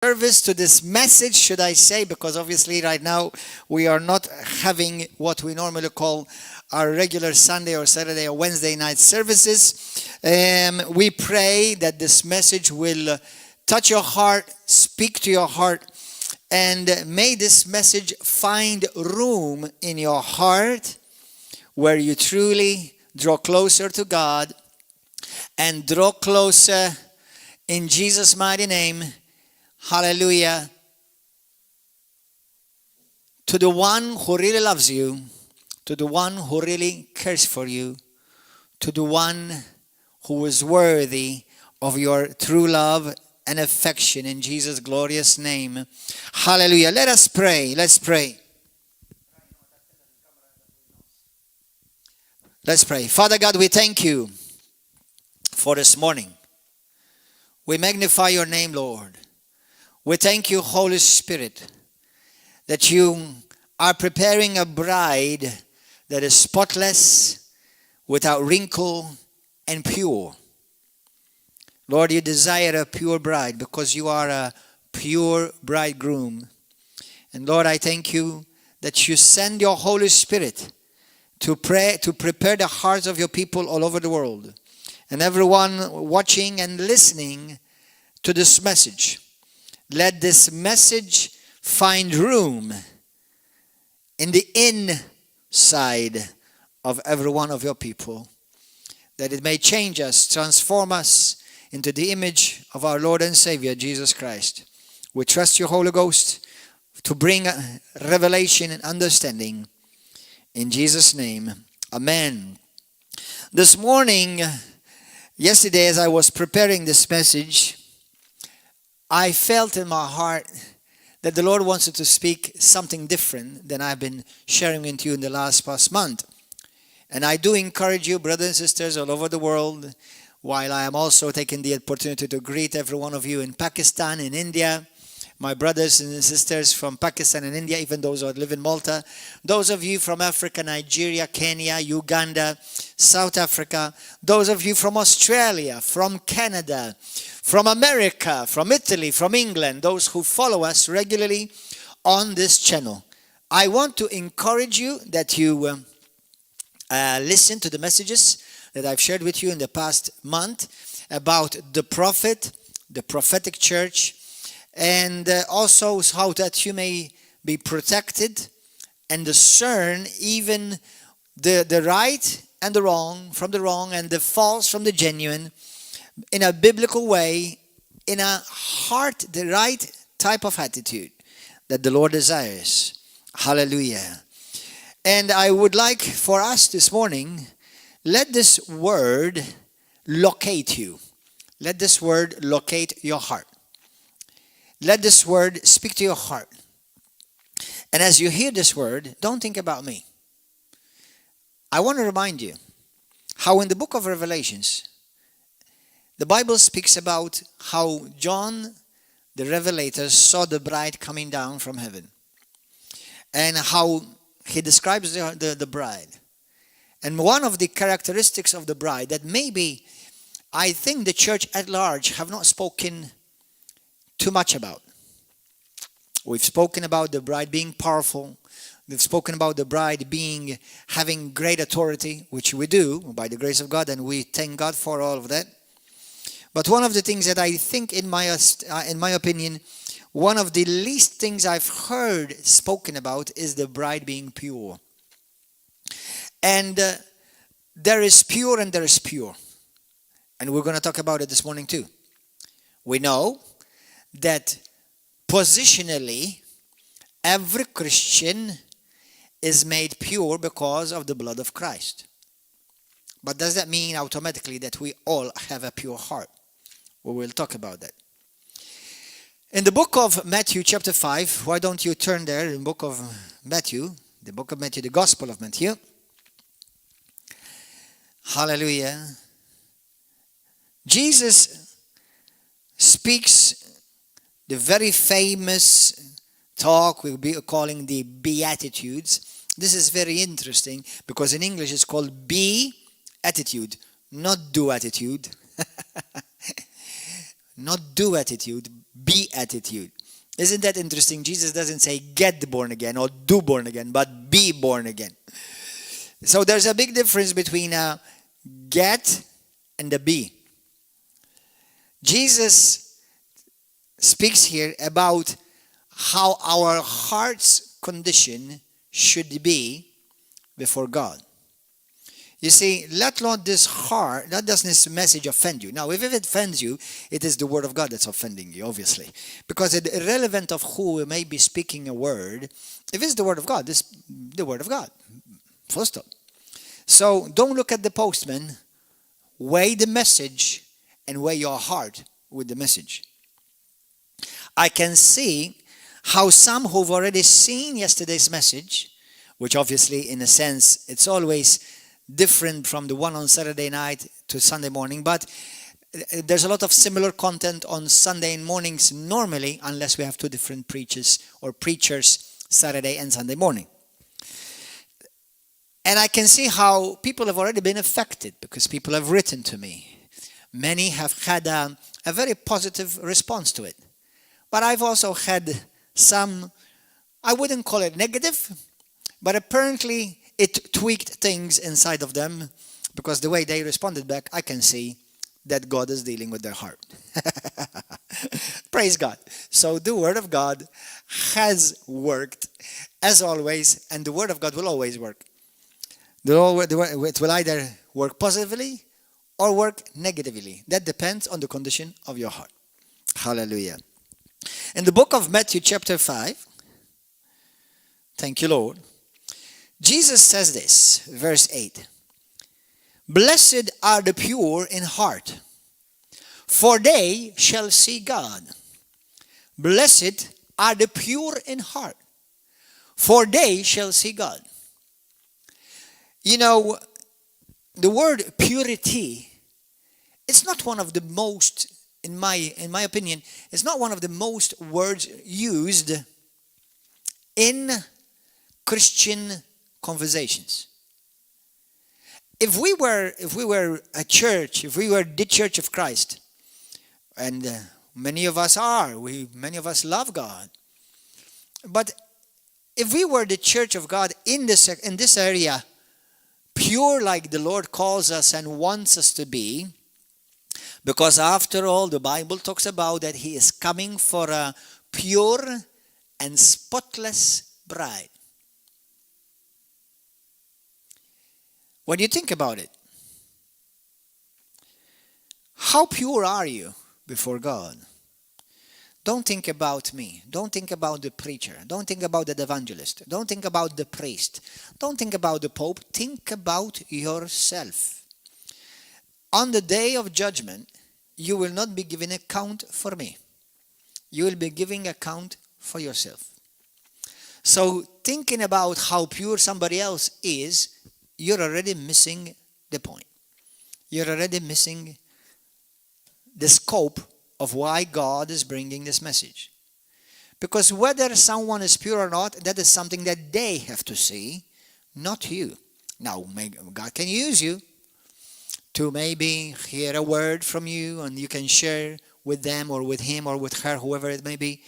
service to this message, should I say, because obviously right now we are not having what we normally call our regular Sunday or Saturday or Wednesday night services. We pray that this message will touch your heart, speak to your heart, and may this message find room in your heart where you truly draw closer to God and draw closer in Jesus' mighty name. Hallelujah. To the one who really loves you, to the one who really cares for you, to the one who is worthy of your true love and affection in Jesus' glorious name. Hallelujah. Let us pray. Let's pray. Let's pray. Father God, we thank you for this morning. We magnify your name, Lord. We thank you, Holy Spirit, that you are preparing a bride that is spotless, without wrinkle, and pure. Lord, you desire a pure bride because you are a pure bridegroom. And Lord, I thank you that you send your Holy Spirit to prepare the hearts of your people all over the world. And everyone watching and listening to this message. Let this message find room in the inside of every one of your people. That it may change us, transform us into the image of our Lord and Savior, Jesus Christ. We trust your Holy Ghost to bring revelation and understanding. In Jesus' name, amen. This morning, yesterday as I was preparing this message, I felt in my heart that the Lord wanted to speak something different than I've been sharing with you in the past month. And I do encourage you, brothers and sisters all over the world, while I am also taking the opportunity to greet every one of you in Pakistan, in India, my brothers and sisters from Pakistan and India, even those who live in Malta, those of you from Africa, Nigeria, Kenya, Uganda, South Africa, those of you from Australia, from Canada, from America, from Italy, from England, those who follow us regularly on this channel. I want to encourage you that you listen to the messages that I've shared with you in the past month about the prophet, the prophetic church, and also how that you may be protected and discern even the right and the wrong from the wrong and the false from the genuine in a biblical way, in a heart, the right type of attitude that the Lord desires. Hallelujah. And I would like for us this morning, let this word locate you. Let this word locate your heart. Let this word speak to your heart. And as you hear this word, don't think about me. I want to remind you how in the book of Revelations, the Bible speaks about how John, the Revelator, saw the bride coming down from heaven. And how he describes the bride. And one of the characteristics of the bride that maybe I think the church at large have not spoken too much about. We've spoken about the bride being powerful. We've spoken about the bride having great authority, which we do by the grace of God, and we thank God for all of that. But one of the things that I think, in my opinion, one of the least things I've heard spoken about is the bride being pure. And there is pure and there is pure. And we're going to talk about it this morning too. We know that positionally, every Christian is made pure because of the blood of Christ. But does that mean automatically that we all have a pure heart? We will talk about that. In the book of Matthew chapter 5, why don't you turn there in the book of Matthew, the Gospel of Matthew. Hallelujah. Jesus speaks the very famous talk we'll be calling the Beatitudes. This is very interesting because in English it's called be-attitude, not do-attitude. Not do attitude, be attitude. Isn't that interesting? Jesus doesn't say get born again or do born again, but be born again. So there's a big difference between a get and a be. Jesus speaks here about how our heart's condition should be before God. You see, let not this message offend you. Now, if it offends you, it is the word of God that's offending you, obviously. Because it's irrelevant of who may be speaking a word. If it's the word of God, it's the word of God. Full stop. So don't look at the postman. Weigh the message and weigh your heart with the message. I can see how some who've already seen yesterday's message, which obviously in a sense it's always different from the one on Saturday night to Sunday morning, but there's a lot of similar content on Sunday mornings normally, unless we have two different preachers Saturday and Sunday morning. And I can see how people have already been affected because people have written to me. Many have had a very positive response to it. But I've also had some, I wouldn't call it negative, but apparently it tweaked things inside of them, because the way they responded back, I can see that God is dealing with their heart. Praise God. So the Word of God has worked, as always, and the Word of God will always work. It will either work positively or work negatively. That depends on the condition of your heart. Hallelujah. In the book of Matthew chapter 5, thank you, Lord, Jesus says this, verse 8. Blessed are the pure in heart, for they shall see God. Blessed are the pure in heart, for they shall see God. You know, the word purity, it's not one of the most, in my opinion, it's not one of the most words used in Christian conversations. If we were a church, if we were the Church of Christ, and many of us are, many of us love God, but if we were the Church of God in this area, pure like the Lord calls us and wants us to be, because after all, the Bible talks about that He is coming for a pure and spotless bride. When you think about it, how pure are you before God? Don't think about me. Don't think about the preacher. Don't think about the evangelist. Don't think about the priest. Don't think about the Pope. Think about yourself. On the day of judgment, you will not be giving account for me. You will be giving account for yourself. So thinking about how pure somebody else is, you're already missing the point. You're already missing the scope of why God is bringing this message. Because whether someone is pure or not, that is something that they have to see, not you. Now, God can use you to maybe hear a word from you, and you can share with them or with him or with her, whoever it may be,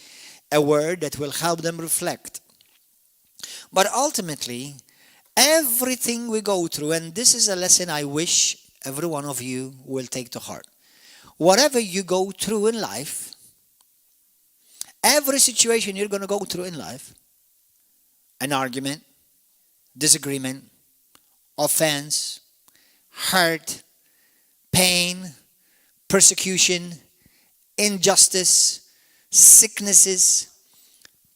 a word that will help them reflect. But ultimately, everything we go through, and this is a lesson I wish every one of you will take to heart. Whatever you go through in life, every situation you're going to go through in life, an argument, disagreement, offense, hurt, pain, persecution, injustice, sicknesses,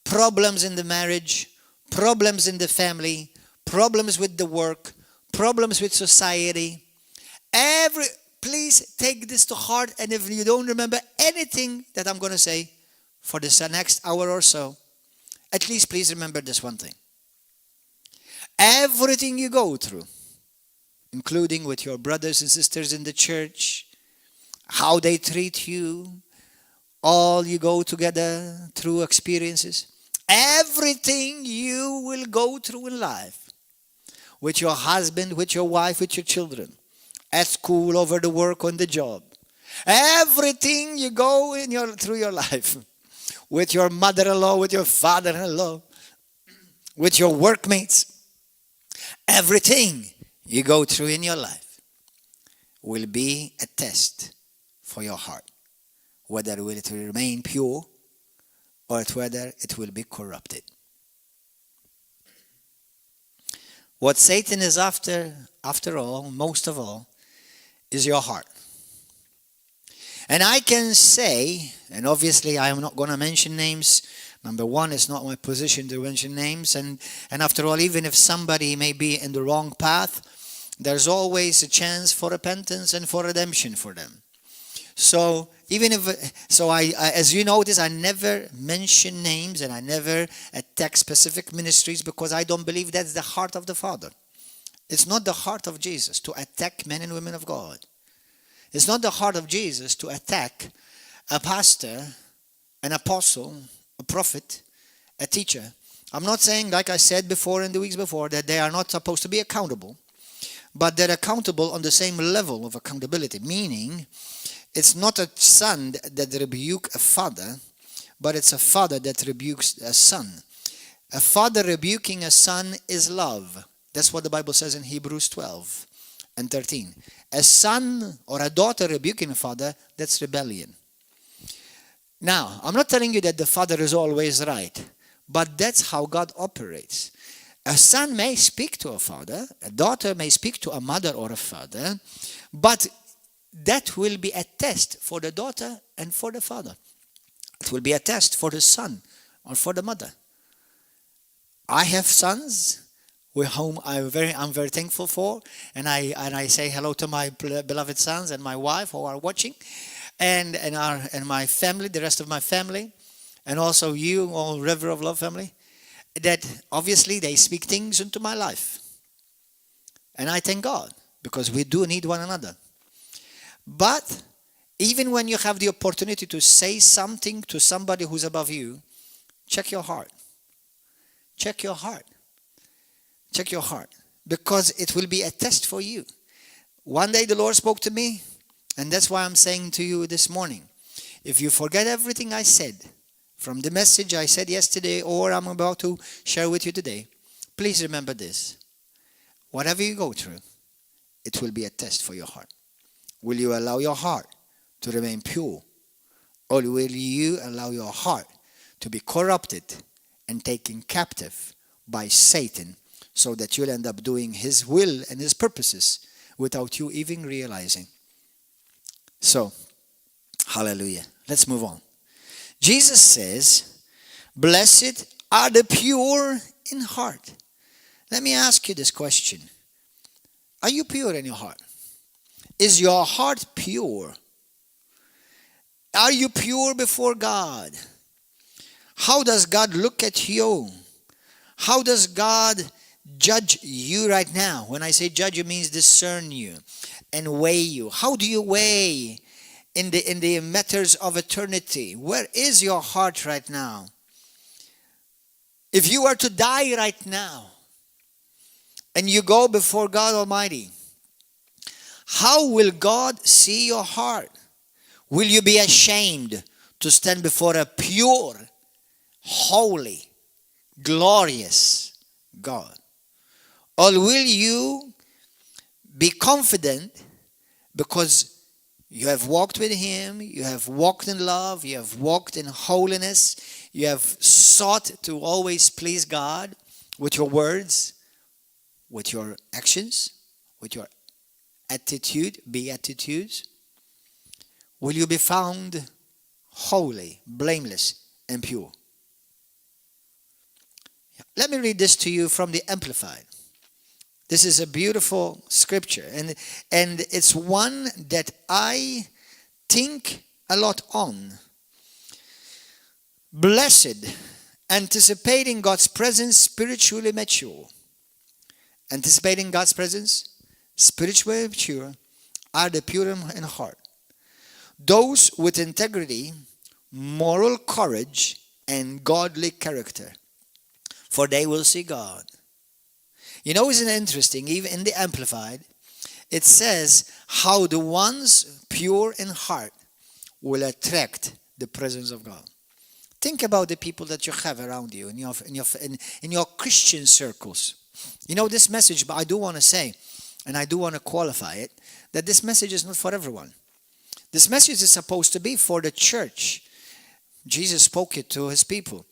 problems in the marriage, problems in the family, problems with the work, problems with society. Please take this to heart, and if you don't remember anything that I'm going to say for this next hour or so, at least please remember this one thing. Everything you go through, including with your brothers and sisters in the church, how they treat you, all you go together through experiences, everything you will go through in life, with your husband, with your wife, with your children, at school, over the work, on the job, everything you go through your life, with your mother-in-law, with your father-in-law, with your workmates. Everything you go through in your life will be a test for your heart, whether it will remain pure or whether it will be corrupted. What Satan is after all, most of all, is your heart. And I can say, and obviously I am not going to mention names. Number one, it's not my position to mention names. And after all, even if somebody may be in the wrong path, there's always a chance for repentance and for redemption for them. So I as you notice, I never mention names and I never attack specific ministries, because I don't believe that's the heart of the Father. It's not the heart of Jesus to attack men and women of God. It's not the heart of Jesus to attack a pastor, an apostle, a prophet, a teacher. I'm not saying, like I said before in the weeks before, that they are not supposed to be accountable, but they're accountable on the same level of accountability, meaning it's not a son that rebukes a father, but it's a father that rebukes a son. A father rebuking a son is love. That's what the Bible says in Hebrews 12 and 13. A son or a daughter rebuking a father, that's rebellion. Now, I'm not telling you that the father is always right, but that's how God operates. A son may speak to a father, a daughter may speak to a mother or a father, but that will be a test for the daughter and for the father. It will be a test for the son or for the mother. I have sons with whom I'm very thankful for, and I say hello to my beloved sons and my wife who are watching, and my family, the rest of my family, and also you, all River of Love family, that obviously they speak things into my life. And I thank God, because we do need one another. But even when you have the opportunity to say something to somebody who's above you, check your heart. Check your heart. Check your heart. Because it will be a test for you. One day the Lord spoke to me, and that's why I'm saying to you this morning, if you forget everything I said from the message I said yesterday or I'm about to share with you today, please remember this. Whatever you go through, it will be a test for your heart. Will you allow your heart to remain pure? Or will you allow your heart to be corrupted and taken captive by Satan, so that you'll end up doing his will and his purposes without you even realizing? So, hallelujah. Let's move on. Jesus says, blessed are the pure in heart. Let me ask you this question. Are you pure in your heart? Is your heart pure? Are you pure before God? How does God look at you? How does God judge you right now? When I say judge, it means discern you and weigh you. How do you weigh in the matters of eternity? Where is your heart right now? If you were to die right now and you go before God Almighty, how will God see your heart? Will you be ashamed to stand before a pure, holy, glorious God? Or will you be confident because you have walked with Him, you have walked in love, you have walked in holiness, you have sought to always please God with your words, with your actions, with your attitude, beatitudes? Will you be found holy, blameless, and pure? Let me read this to you from the Amplified. This is a beautiful scripture, and it's one that I think a lot on. Blessed, anticipating God's presence, spiritually mature. Anticipating God's presence, spiritually mature, are the pure in heart. Those with integrity, moral courage, and godly character, for they will see God. You know, isn't it interesting? Even in the Amplified, it says how the ones pure in heart will attract the presence of God. Think about the people that you have around you in your Christian circles. You know this message, but I do want to say, and I do want to qualify it, that this message is not for everyone. This message is supposed to be for the church. Jesus spoke it to his people.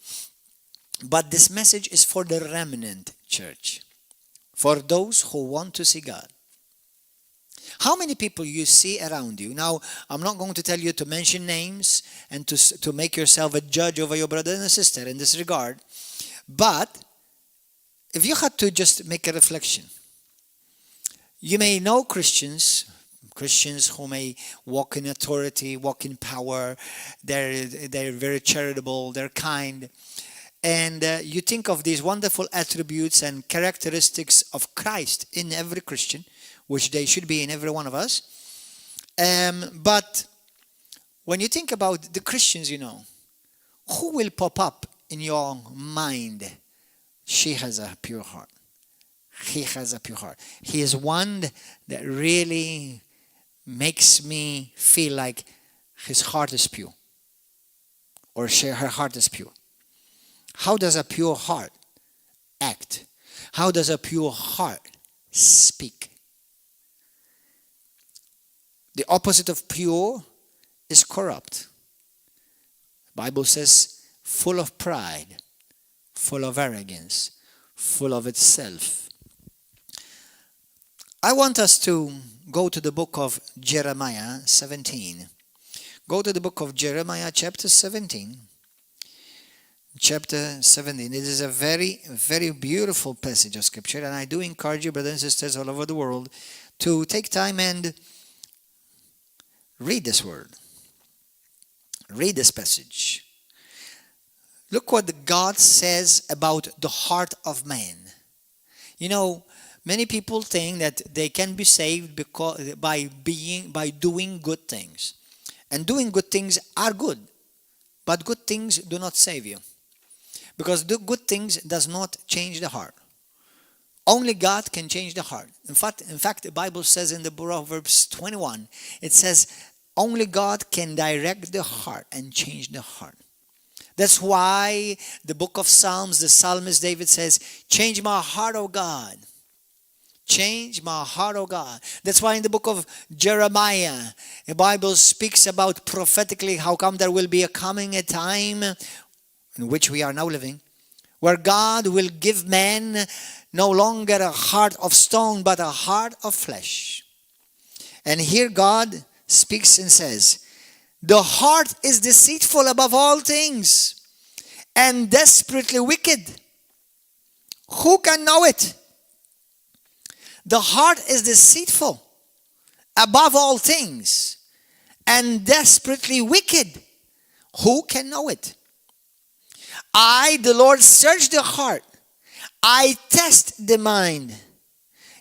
But this message is for the remnant church. For those who want to see God. How many people you see around you? Now, I'm not going to tell you to mention names and to make yourself a judge over your brother and sister in this regard. But if you had to just make a reflection, you may know Christians who may walk in authority, walk in power. They're very charitable, they're kind. And you think of these wonderful attributes and characteristics of Christ in every Christian, which they should be in every one of us. But when you think about the Christians, you know, who will pop up in your mind? She has a pure heart. He has a pure heart. He is one that really makes me feel like his heart is pure. Or her heart is pure. How does a pure heart act? How does a pure heart speak? The opposite of pure is corrupt. The Bible says full of pride, full of arrogance, full of itself. I want us to go to the book of Jeremiah 17. Go to the book of Jeremiah chapter 17. Chapter 17. It is a very, very beautiful passage of scripture, and I do encourage you, brothers and sisters all over the world, to take time and read this word. Read this passage. Look what God says about the heart of man. You know, many people think that they can be saved by doing good things. And doing good things are good. But good things do not save you. Because the good things does not change the heart. Only God can change the heart. In fact, the Bible says in the Proverbs 21, it says, only God can direct the heart and change the heart. That's why the book of Psalms, the psalmist David says, change my heart, O God. Change my heart, O God. That's why in the book of Jeremiah, the Bible speaks about prophetically how come there will be a time in which we are now living, where God will give man no longer a heart of stone, but a heart of flesh. And here God speaks and says, the heart is deceitful above all things and desperately wicked. Who can know it? The heart is deceitful above all things and desperately wicked. Who can know it? I, the Lord, search the heart. I test the mind.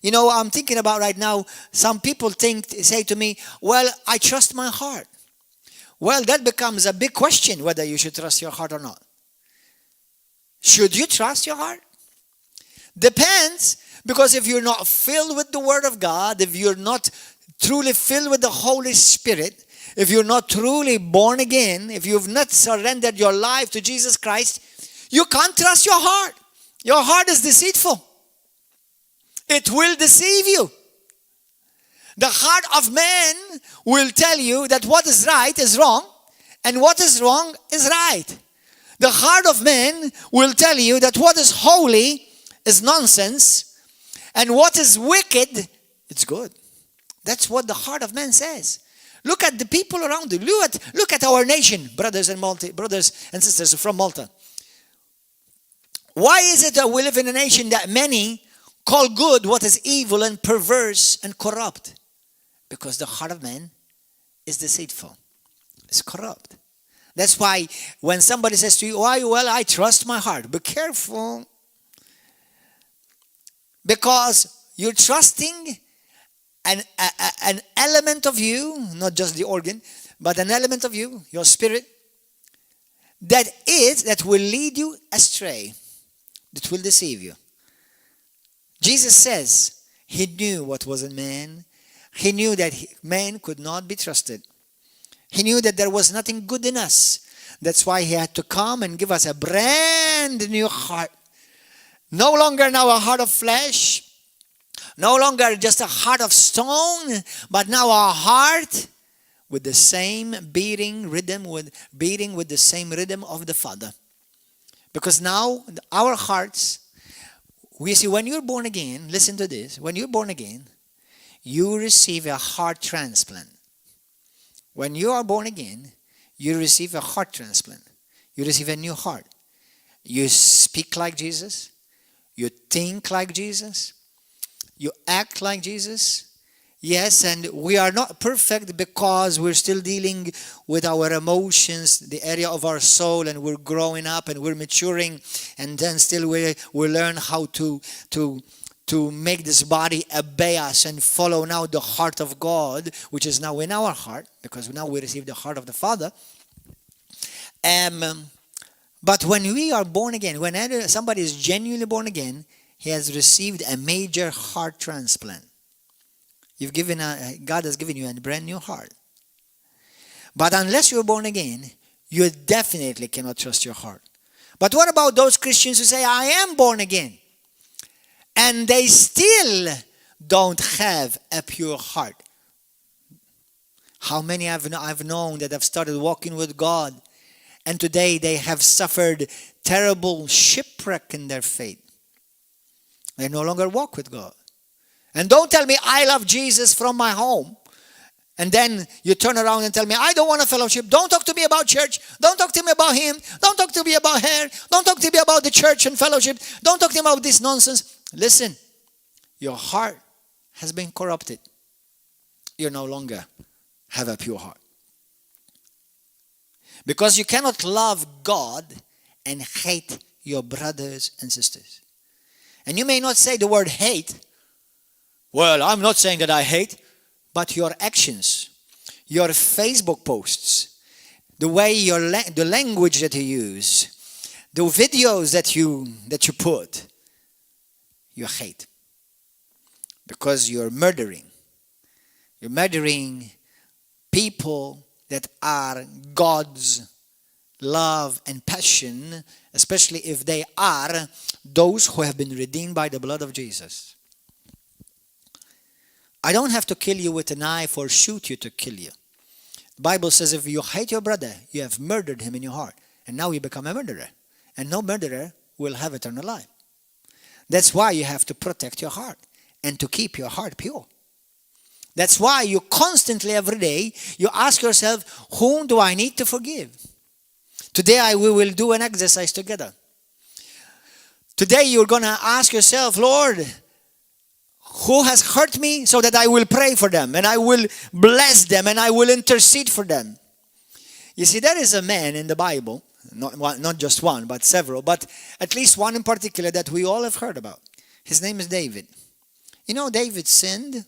You know, I'm thinking about right now, some people say to me, well, I trust my heart. Well, that becomes a big question whether you should trust your heart or not. Should you trust your heart? Depends, because if you're not filled with the Word of God, if you're not truly filled with the Holy Spirit, if you're not truly born again, if you've not surrendered your life to Jesus Christ, you can't trust your heart. Your heart is deceitful. It will deceive you. The heart of man will tell you that what is right is wrong, and what is wrong is right. The heart of man will tell you that what is holy is nonsense, and what is wicked, it's good. That's what the heart of man says. Look at the people around you. Look at our nation, brothers and sisters from Malta. Why is it that we live in a nation that many call good what is evil and perverse and corrupt? Because the heart of man is deceitful. It's corrupt. That's why when somebody says to you, well, I trust my heart. Be careful. Because you're trusting an element of you, not just the organ, but an element of you, your spirit, that will lead you astray, that will deceive you. Jesus says he knew what was in man. He knew that man could not be trusted. He knew that there was nothing good in us. That's why he had to come and give us a brand new heart. No longer now a heart of flesh. No longer just a heart of stone, but now a heart with the same beating with the same rhythm of the Father. Because now our hearts, we see when you're born again, listen to this, when you're born again, you receive a heart transplant. When you are born again, you receive a heart transplant. You receive a new heart. You speak like Jesus. You think like Jesus. You act like Jesus. Yes, and we are not perfect because we're still dealing with our emotions, the area of our soul, and we're growing up and we're maturing, and then still we learn how to make this body obey us and follow now the heart of God, which is now in our heart, because now we receive the heart of the Father. But when we are born again, when somebody is genuinely born again, he has received a major heart transplant. God has given you a brand new heart. But unless you're born again, you definitely cannot trust your heart. But what about those Christians who say, I am born again, and they still don't have a pure heart? How many I've known that have started walking with God, and today they have suffered terrible shipwreck in their faith. They no longer walk with God. And don't tell me, I love Jesus from my home. And then you turn around and tell me, I don't want a fellowship. Don't talk to me about church. Don't talk to me about him. Don't talk to me about her. Don't talk to me about the church and fellowship. Don't talk to me about this nonsense. Listen, your heart has been corrupted. You no longer have a pure heart. Because you cannot love God and hate your brothers and sisters. And you may not say the word hate. Well, I'm not saying that I hate, but your actions, your Facebook posts, the way the language that you use, the videos that you put, you hate. Because you're murdering. You're murdering people that are God's love and passion, especially if they are those who have been redeemed by the blood of Jesus. I don't have to kill you with a knife or shoot you to kill you. The Bible says if you hate your brother, you have murdered him in your heart. And now you become a murderer. And no murderer will have eternal life. That's why you have to protect your heart and to keep your heart pure. That's why you constantly, every day, you ask yourself, whom do I need to forgive? Today we will do an exercise together. Today you're going to ask yourself, Lord, who has hurt me, so that I will pray for them and I will bless them and I will intercede for them. You see, there is a man in the Bible, not just one, but several, but at least one in particular that we all have heard about. His name is David. You know, David sinned.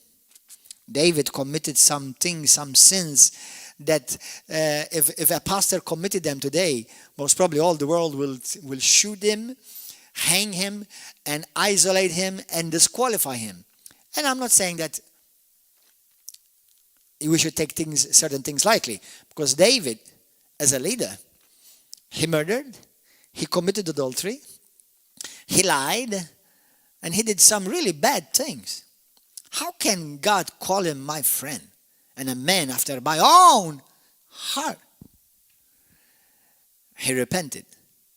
David committed some sins that if a pastor committed them today, most probably all the world will shoot him, hang him, and isolate him and disqualify him. And I'm not saying that we should take certain things lightly, because David, as a leader, he murdered, he committed adultery, he lied, and he did some really bad things. How can God call him my friend and a man after my own heart? He repented.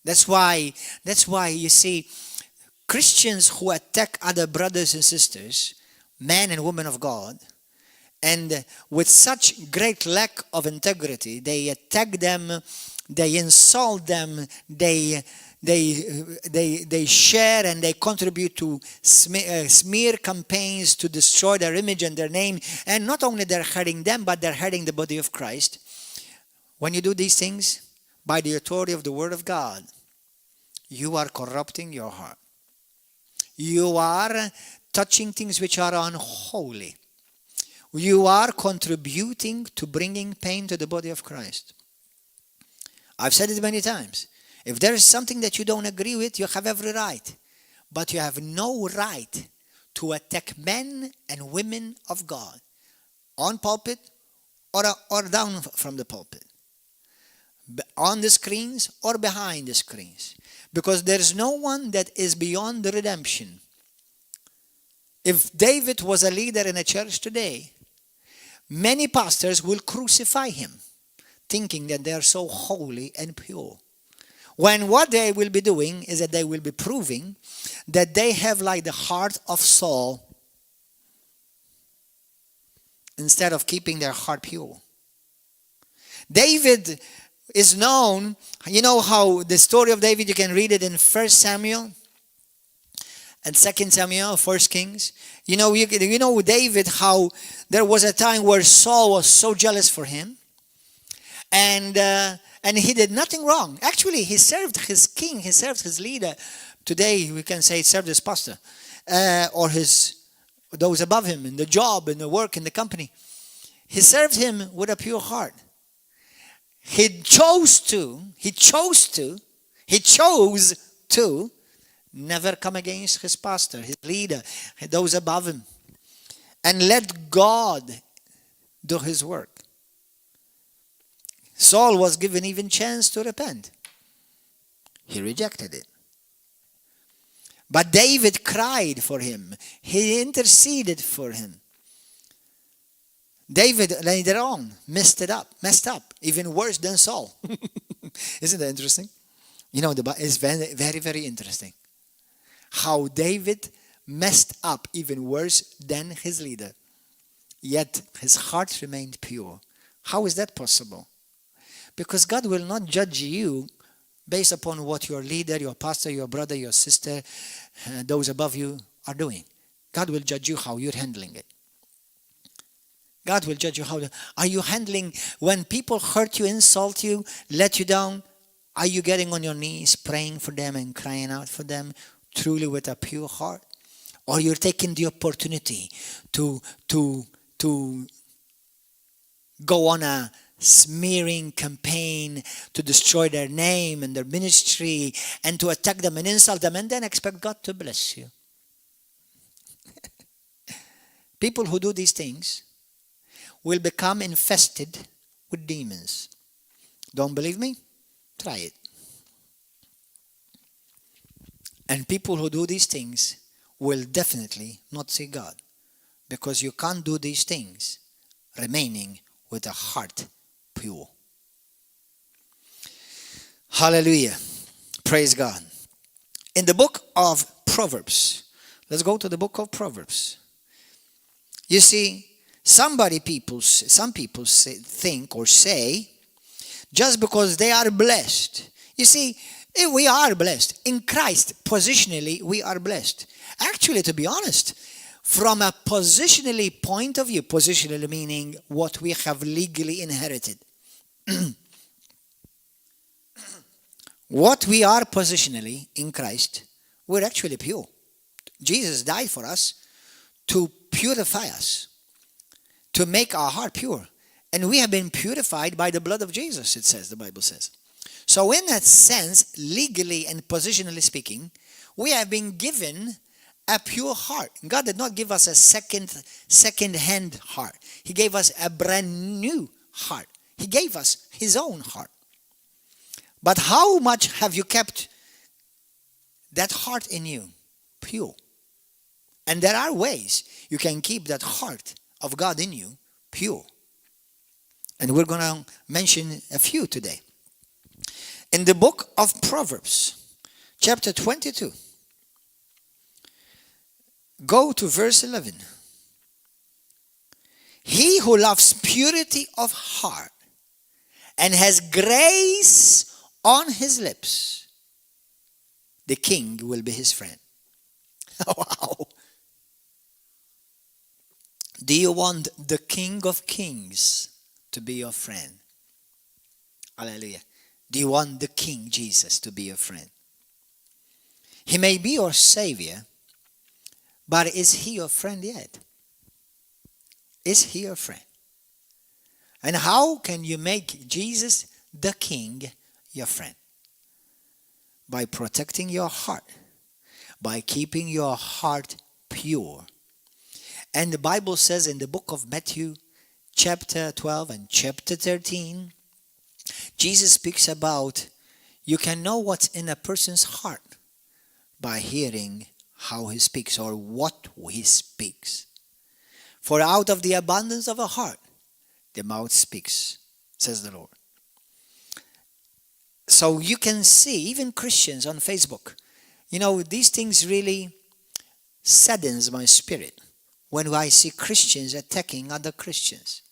That's why you see, Christians who attack other brothers and sisters, men and women of God, and with such great lack of integrity, they attack them, they insult them, they share and they contribute to smear campaigns to destroy their image and their name. And not only they're hurting them, but they're hurting the body of Christ. When you do these things, by the authority of the Word of God, you are corrupting your heart. You are touching things which are unholy. You are contributing to bringing pain to the body of Christ. I've said it many times. If there is something that you don't agree with, you have every right. But you have no right to attack men and women of God on pulpit or down from the pulpit. on the screens or behind the screens. Because there's no one that is beyond the redemption. If David was a leader in a church today, many pastors will crucify him, thinking that they are so holy and pure. When what they will be doing is that they will be proving that they have like the heart of Saul instead of keeping their heart pure. David is known, you know how the story of David, you can read it in 1 Samuel and 2 Samuel, 1 Kings. You know David, how there was a time where Saul was so jealous for him. And he did nothing wrong. Actually, he served his king, he served his leader. Today, we can say he served his pastor or those above him in the job, in the work, in the company. He served him with a pure heart. He chose to never come against his pastor, his leader, those above him, and let God do his work. Saul was given even chance to repent. He rejected it. But David cried for him. He interceded for him. David later on messed up, even worse than Saul. Isn't that interesting? You know, it's very, very, very interesting. How David messed up even worse than his leader. Yet his heart remained pure. How is that possible? Because God will not judge you based upon what your leader, your pastor, your brother, your sister, those above you are doing. God will judge you how you're handling it. God will judge you how are you handling when people hurt you, insult you, let you down. Are you getting on your knees, praying for them and crying out for them truly with a pure heart? Or you're taking the opportunity to go on a smearing campaign to destroy their name and their ministry and to attack them and insult them and then expect God to bless you. People who do these things will become infested with demons. Don't believe me? Try it. And people who do these things will definitely not see God, because you can't do these things remaining with a heart pure. Hallelujah. Praise God. In the book of Proverbs, let's go to the book of Proverbs. You see, some people think or say, just because they are blessed. You see, we are blessed. In Christ, positionally, we are blessed. Actually, to be honest, from a positionally point of view, positionally meaning what we have legally inherited. What we are positionally in Christ, we're actually pure. Jesus died for us to purify us, to make our heart pure. And we have been purified by the blood of Jesus, it says, the Bible says. So in that sense, legally and positionally speaking, we have been given a pure heart. God did not give us a second-hand heart. He gave us a brand new heart. He gave us his own heart. But how much have you kept that heart in you pure? And there are ways you can keep that heart of God in you pure. And we're going to mention a few today. In the book of Proverbs, chapter 22, go to verse 11. He who loves purity of heart and has grace on his lips, the king will be his friend. Wow. Do you want the King of Kings to be your friend? Hallelujah. Do you want the King Jesus to be your friend? He may be your Savior, but is he your friend yet? Is he your friend? And how can you make Jesus the King your friend? By protecting your heart, by keeping your heart pure. And the Bible says in the book of Matthew, chapter 12 and chapter 13, Jesus speaks about you can know what's in a person's heart by hearing how he speaks or what he speaks. For out of the abundance of a heart, the mouth speaks, says the Lord. So you can see, even Christians on Facebook, these things really saddens my spirit when I see Christians attacking other Christians.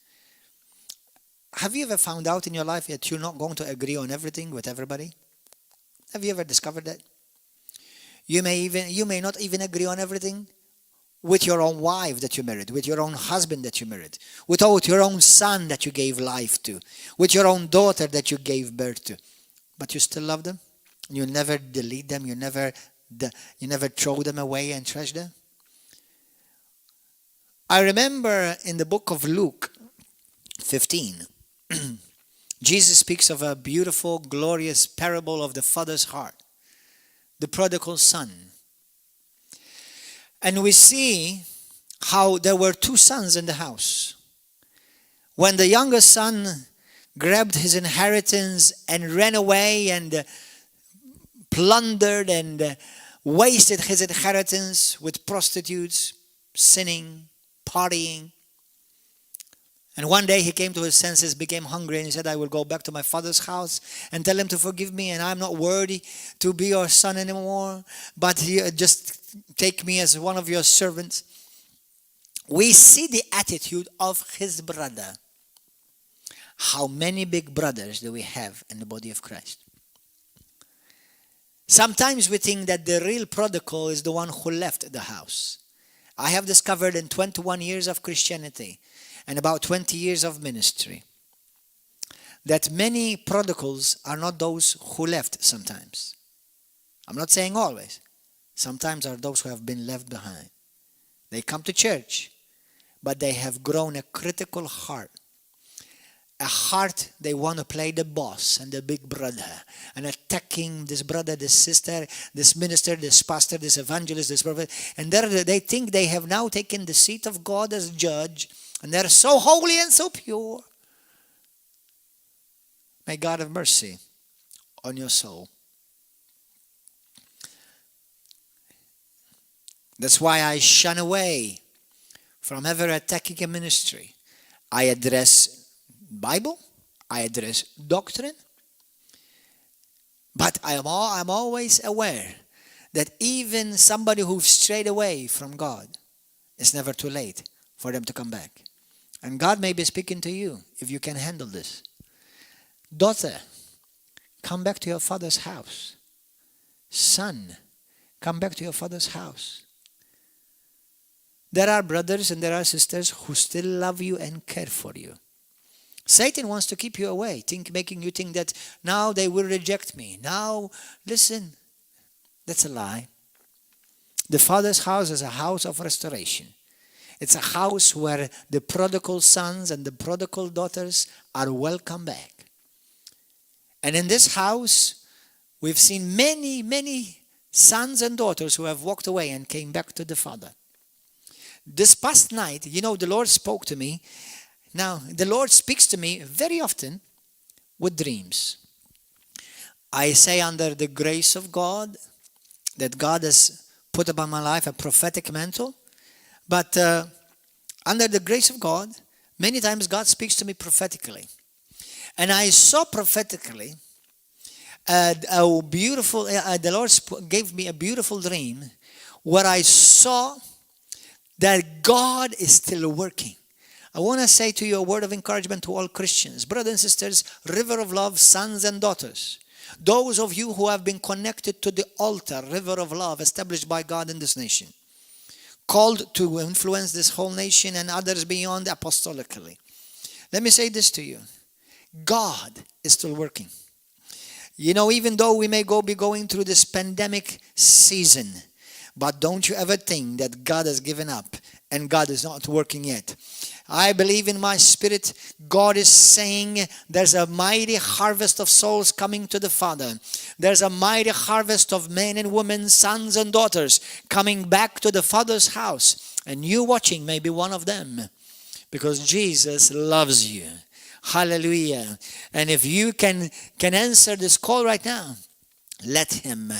Have you ever found out in your life that you're not going to agree on everything with everybody? Have you ever discovered that? You may not even agree on everything with your own wife that you married, with your own husband that you married, with your own son that you gave life to, with your own daughter that you gave birth to. But you still love them? You never delete them? You never throw them away and trash them? I remember in the book of Luke 15, Jesus speaks of a beautiful, glorious parable of the father's heart, the prodigal son. And we see how there were two sons in the house. When the younger son grabbed his inheritance and ran away and plundered and wasted his inheritance with prostitutes, sinning, partying. And one day he came to his senses, became hungry, and he said, I will go back to my father's house and tell him to forgive me, and I'm not worthy to be your son anymore, but just take me as one of your servants. We see the attitude of his brother. How many big brothers do we have in the body of Christ? Sometimes we think that the real prodigal is the one who left the house. I have discovered in 21 years of Christianity and about 20 years of ministry that many prodigals are not those who left sometimes. I'm not saying always. Sometimes are those who have been left behind. They come to church, but they have grown a critical heart. A heart they want to play the boss and the big brother and attacking this brother, this sister, this minister, this pastor, this evangelist, this prophet. And they think they have now taken the seat of God as judge, and they're so holy and so pure. May God have mercy on your soul. That's why I shun away from ever attacking a ministry. I address Bible, I address doctrine, but I'm always aware that even somebody who's strayed away from God, it's never too late for them to come back. And God may be speaking to you if you can handle this. Daughter, come back to your father's house. Son, come back to your father's house. There are brothers and there are sisters who still love you and care for you. Satan wants to keep you away, making you think that now they will reject me. Now, listen, that's a lie. The Father's house is a house of restoration. It's a house where the prodigal sons and the prodigal daughters are welcome back. And in this house, we've seen many, many sons and daughters who have walked away and came back to the Father. This past night, the Lord spoke to me. Now, the Lord speaks to me very often with dreams. I say under the grace of God that God has put upon my life a prophetic mantle. But under the grace of God, many times God speaks to me prophetically. And I saw prophetically a beautiful, the Lord gave me a beautiful dream where I saw that God is still working. I want to say to you a word of encouragement to all Christians, brothers and sisters, river of love, sons and daughters. Those of you who have been connected to the altar, river of love, established by God in this nation, called to influence this whole nation and others beyond apostolically. Let me say this to you. God is still working. Even though we may be going through this pandemic season, but don't you ever think that God has given up and God is not working yet. I believe in my spirit, God is saying there's a mighty harvest of souls coming to the Father. There's a mighty harvest of men and women, sons and daughters coming back to the Father's house. And you watching may be one of them because Jesus loves you. Hallelujah. And if you can answer this call right now, let him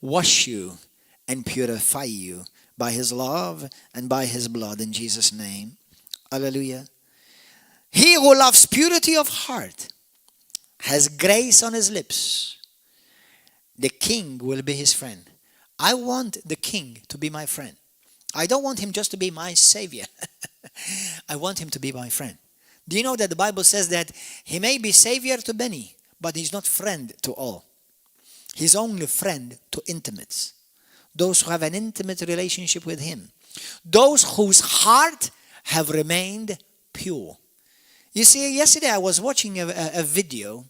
wash you and purify you by his love and by his blood in Jesus' name. Hallelujah. He who loves purity of heart has grace on his lips. The king will be his friend. I want the king to be my friend. I don't want him just to be my savior. I want him to be my friend. Do you know that the Bible says that he may be savior to many, but he's not friend to all. He's only friend to intimates. Those who have an intimate relationship with him. Those whose heart have remained pure. You see, yesterday I was watching a video.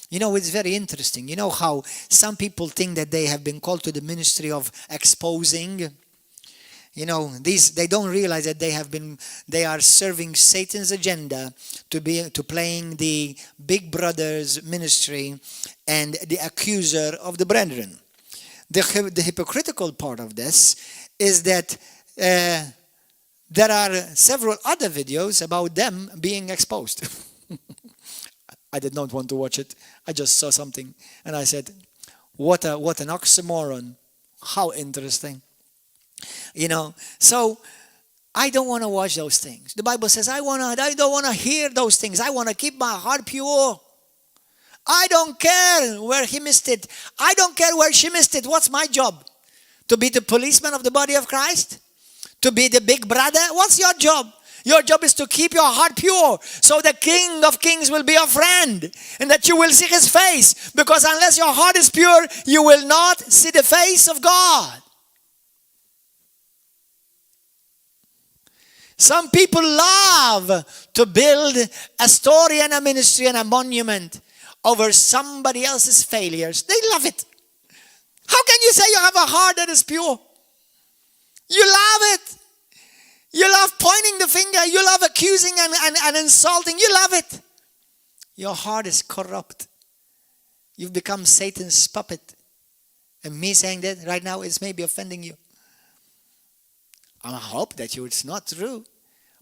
You know, it's very interesting. You know how some people think that they have been called to the ministry of exposing. You know, they don't realize that they are serving Satan's agenda to playing the big brother's ministry and the accuser of the brethren. The hypocritical part of this is that there are several other videos about them being exposed. I did not want to watch it. I just saw something and I said, what an oxymoron. How interesting. You know, so I don't want to watch those things. The Bible says I don't want to hear those things. I want to keep my heart pure. I don't care where he missed it. I don't care where she missed it. What's my job? To be the policeman of the body of Christ? To be the big brother? What's your job? Your job is to keep your heart pure, so the King of Kings will be your friend and that you will see his face. Because unless your heart is pure, you will not see the face of God. Some people love to build a story and a ministry and a monument over somebody else's failures. They love it. How can you say you have a heart that is pure? You love it. You love pointing the finger. You love accusing and insulting. You love it. Your heart is corrupt. You've become Satan's puppet. And me saying that right now is maybe offending you. I hope that it's not true.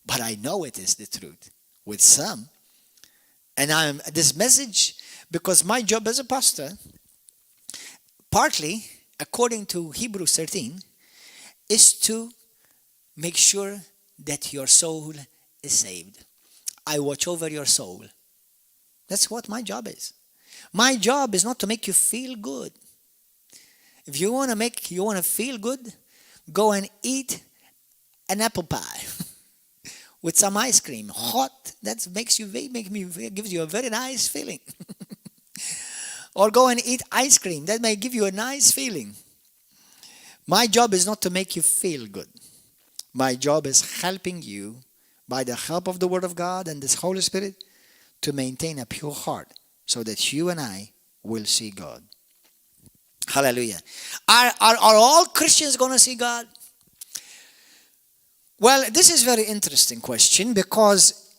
But I know it is the truth with some. And this message, because my job as a pastor, partly, according to Hebrews 13, is to make sure that your soul is saved. I watch over your soul. That's what my job is. My job is not to make you feel good. If you want to feel good, go and eat an apple pie with some ice cream, hot. That gives you a very nice feeling. Or go and eat ice cream. That may give you a nice feeling. My job is not to make you feel good. My job is helping you, by the help of the Word of God and this Holy Spirit, to maintain a pure heart so that you and I will see God. Hallelujah. Are all Christians going to see God? Well, this is a very interesting question because,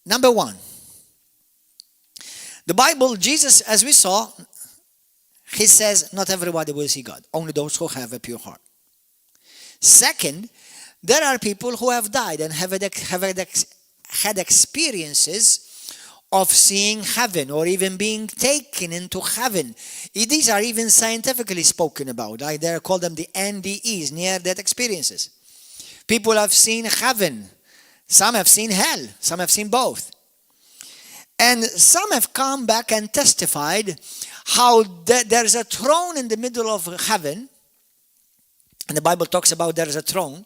number one, the Bible, Jesus, as we saw, he says not everybody will see God, only those who have a pure heart. Second, there are people who have died and have had experiences of seeing heaven or even being taken into heaven. These are even scientifically spoken about. They call them the NDEs, near-death experiences. People have seen heaven. Some have seen hell. Some have seen both. And some have come back and testified how there's a throne in the middle of heaven. And the Bible talks about there's a throne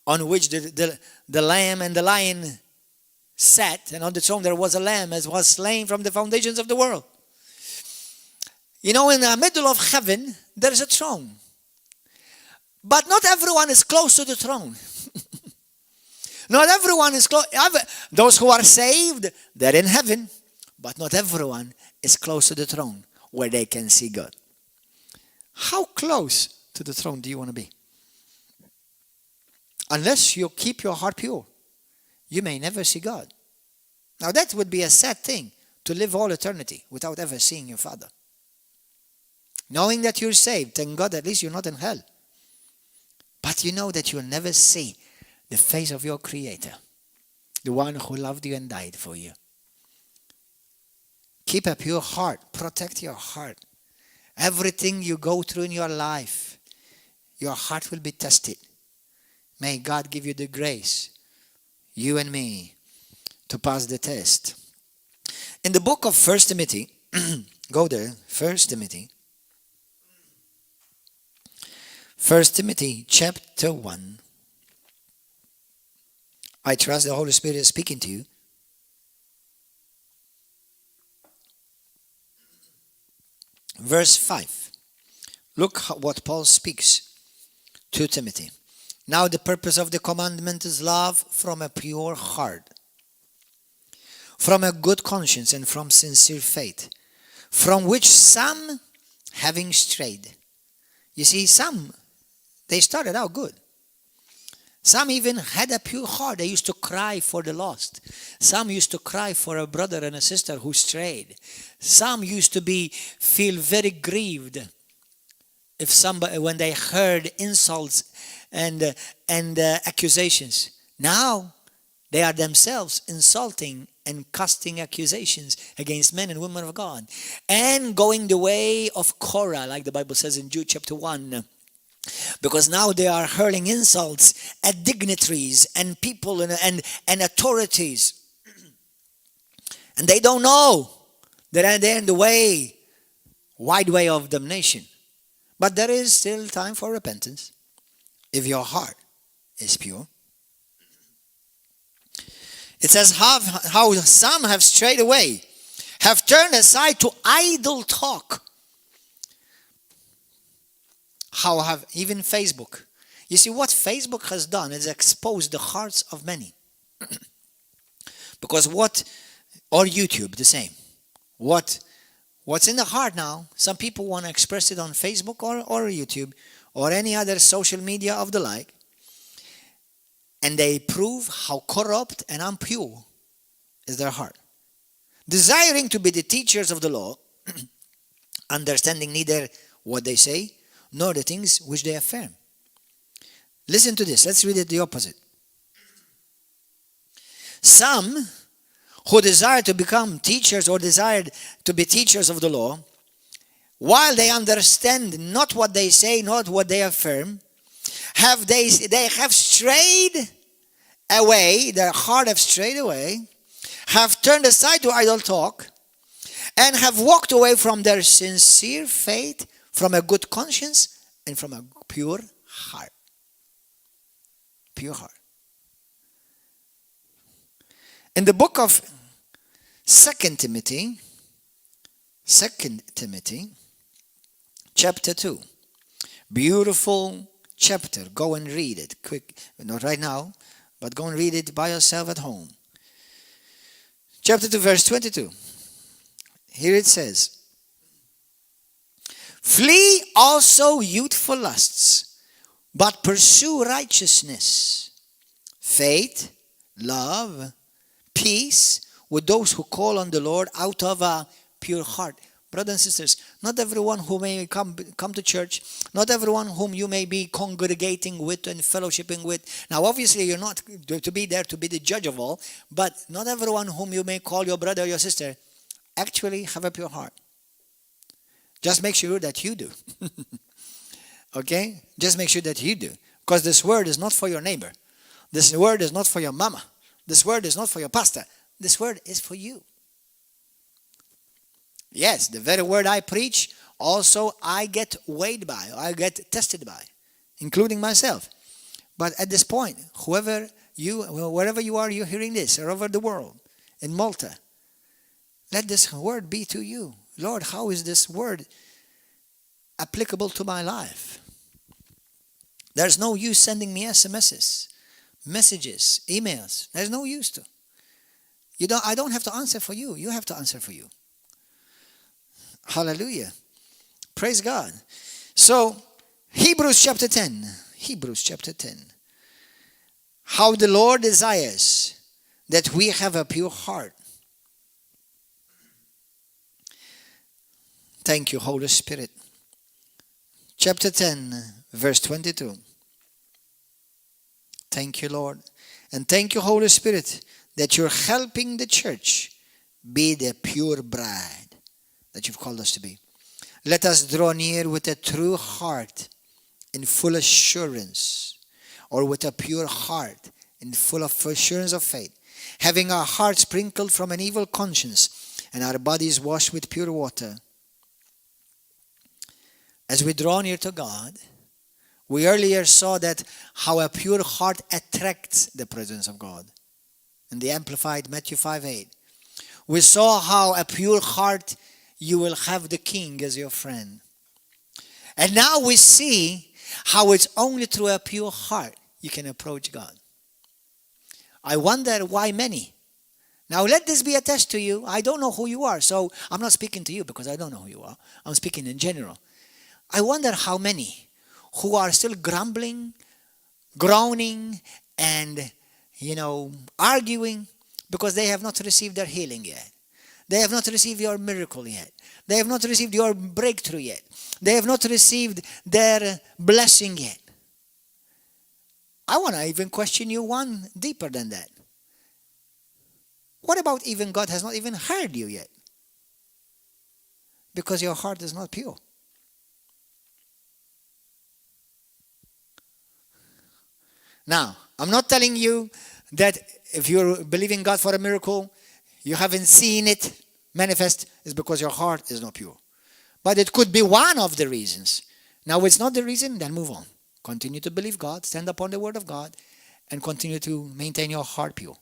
on which the lamb and the lion sat. And on the throne there was a lamb as was slain from the foundations of the world. You know, in the middle of heaven, there's a throne. But not everyone is close to the throne. Not everyone is close. Those who are saved, they're in heaven. But not everyone is close to the throne where they can see God. How close to the throne do you want to be? Unless you keep your heart pure, you may never see God. Now that would be a sad thing, to live all eternity without ever seeing your Father. Knowing that you're saved, thank God at least you're not in hell. But you know that you'll never see the face of your Creator, the one who loved you and died for you. Keep a pure heart. Protect your heart. Everything you go through in your life, your heart will be tested. May God give you the grace, you and me, to pass the test. In the book of 1 Timothy, go there, 1 Timothy. 1 Timothy chapter 1. I trust the Holy Spirit is speaking to you. Verse 5. Look what Paul speaks to Timothy. Now the purpose of the commandment is love from a pure heart, from a good conscience and from sincere faith, from which some having strayed. You see, some, they started out good. Some even had a pure heart. They used to cry for the lost. Some used to cry for a brother and a sister who strayed. Some used to feel very grieved if somebody, when they heard insults and accusations. Now they are themselves insulting and casting accusations against men and women of God, and going the way of Korah, like the Bible says in Jude chapter 1. Because now they are hurling insults at dignitaries and people and authorities. And they don't know that they're in the wide way of damnation. But there is still time for repentance if your heart is pure. It says how some have strayed away, have turned aside to idle talk. How have even Facebook. You see, what Facebook has done is exposed the hearts of many. Because or YouTube, the same. What's in the heart now, some people want to express it on Facebook or YouTube or any other social media of the like. And they prove how corrupt and impure is their heart. Desiring to be the teachers of the law, understanding neither what they say, nor the things which they affirm. Listen to this. Let's read it the opposite. Some who desire to become teachers or desired to be teachers of the law, while they understand not what they say, not what they affirm, they have strayed away, their heart have strayed away, have turned aside to idle talk, and have walked away from their sincere faith, from a good conscience, and from a pure heart. Pure heart. In the book of 2 Timothy, chapter 2. Beautiful chapter. Go and read it. Quick, not right now, but go and read it by yourself at home. Chapter 2, verse 22. Here it says, flee also youthful lusts, but pursue righteousness, faith, love, peace with those who call on the Lord out of a pure heart. Brothers and sisters, not everyone who may come to church, not everyone whom you may be congregating with and fellowshipping with. Now, obviously, you're not to be there to be the judge of all, but not everyone whom you may call your brother or your sister actually have a pure heart. Just make sure that you do. Okay? Just make sure that you do. Because this word is not for your neighbor. This word is not for your mama. This word is not for your pastor. This word is for you. Yes, the very word I preach, also I get weighed by, I get tested by, including myself. But at this point, wherever you are, you're hearing this, all over the world, in Malta, let this word be to you. Lord, how is this word applicable to my life? There's no use sending me SMSs, messages, emails. There's no use to. I don't have to answer for you. You have to answer for you. Hallelujah. Praise God. So, Hebrews chapter 10. How the Lord desires that we have a pure heart. Thank you, Holy Spirit. Chapter 10, verse 22. Thank you, Lord. And thank you, Holy Spirit, that you're helping the church be the pure bride that you've called us to be. Let us draw near with a true heart in full assurance, or with a pure heart in full of assurance of faith, having our hearts sprinkled from an evil conscience and our bodies washed with pure water. As we draw near to God, we earlier saw that how a pure heart attracts the presence of God. In the Amplified Matthew 5:8, we saw how a pure heart you will have the King as your friend. And now we see how it's only through a pure heart you can approach God. I wonder why many. Now let this be a test to you. I don't know who you are, so I'm not speaking to you because I don't know who you are. I'm speaking in general. I wonder how many who are still grumbling, groaning, and arguing because they have not received their healing yet. They have not received your miracle yet. They have not received your breakthrough yet. They have not received their blessing yet. I want to even question you one deeper than that. What about even God has not even heard you yet? Because your heart is not pure. Now, I'm not telling you that if you're believing God for a miracle, you haven't seen it manifest, is because your heart is not pure. But it could be one of the reasons. Now, it's not the reason, then move on. Continue to believe God, stand upon the word of God, and continue to maintain your heart pure.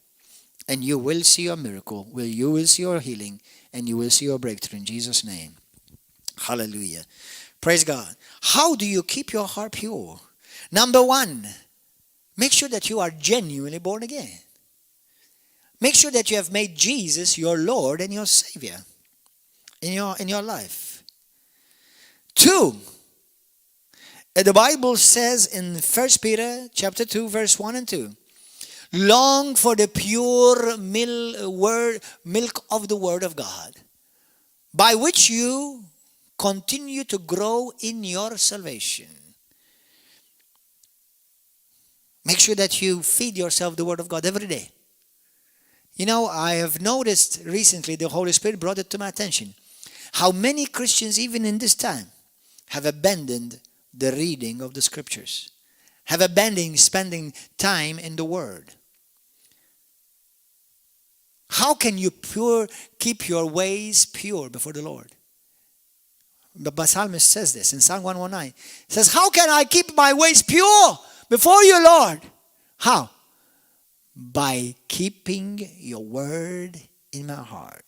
And you will see your miracle, you will see your healing, and you will see your breakthrough in Jesus' name. Hallelujah. Praise God. How do you keep your heart pure? Number one, make sure that you are genuinely born again. Make sure that you have made Jesus your Lord and your Savior in your life. 2, the Bible says in 1 Peter chapter 2, verse 1 and 2, long for the pure milk of the Word of God, by which you continue to grow in your salvation. Make sure that you feed yourself the Word of God every day. I have noticed recently, the Holy Spirit brought it to my attention, how many Christians, even in this time, have abandoned the reading of the Scriptures, have abandoned spending time in the Word. How can you keep your ways pure before the Lord? The psalmist says this in Psalm 119. He says, how can I keep my ways pure before you, Lord? How? By keeping your word in my heart.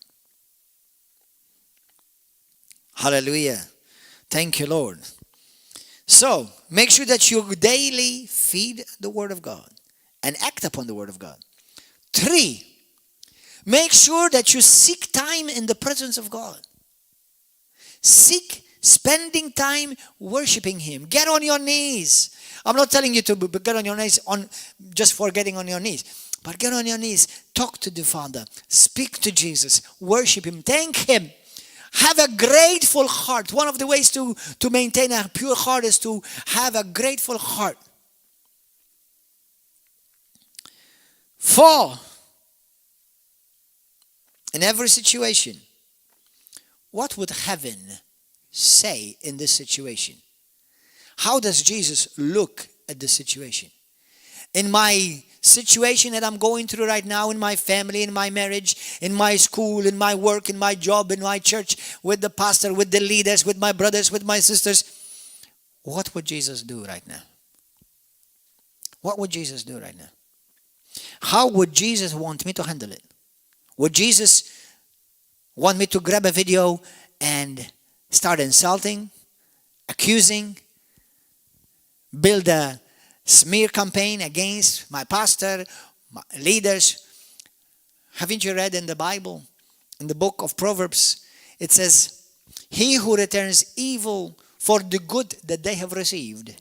Hallelujah. Thank you, Lord. So, make sure that you daily feed the word of God and act upon the word of God. 3, make sure that you seek time in the presence of God. Seek spending time worshiping Him. Get on your knees. I'm not telling you to get on your knees just for getting on your knees. But get on your knees. Talk to the Father. Speak to Jesus. Worship Him. Thank Him. Have a grateful heart. One of the ways to maintain a pure heart is to have a grateful heart. 4, in every situation, what would heaven say in this situation? How does Jesus look at the situation? In my situation that I'm going through right now, in my family, in my marriage, in my school, in my work, in my job, in my church, with the pastor, with the leaders, with my brothers, with my sisters, what would Jesus do right now? What would Jesus do right now? How would Jesus want me to handle it? Would Jesus want me to grab a video and start insulting, accusing, build a smear campaign against my pastor, my leaders? Haven't you read in the Bible, in the book of Proverbs, it says, he who returns evil for the good that they have received,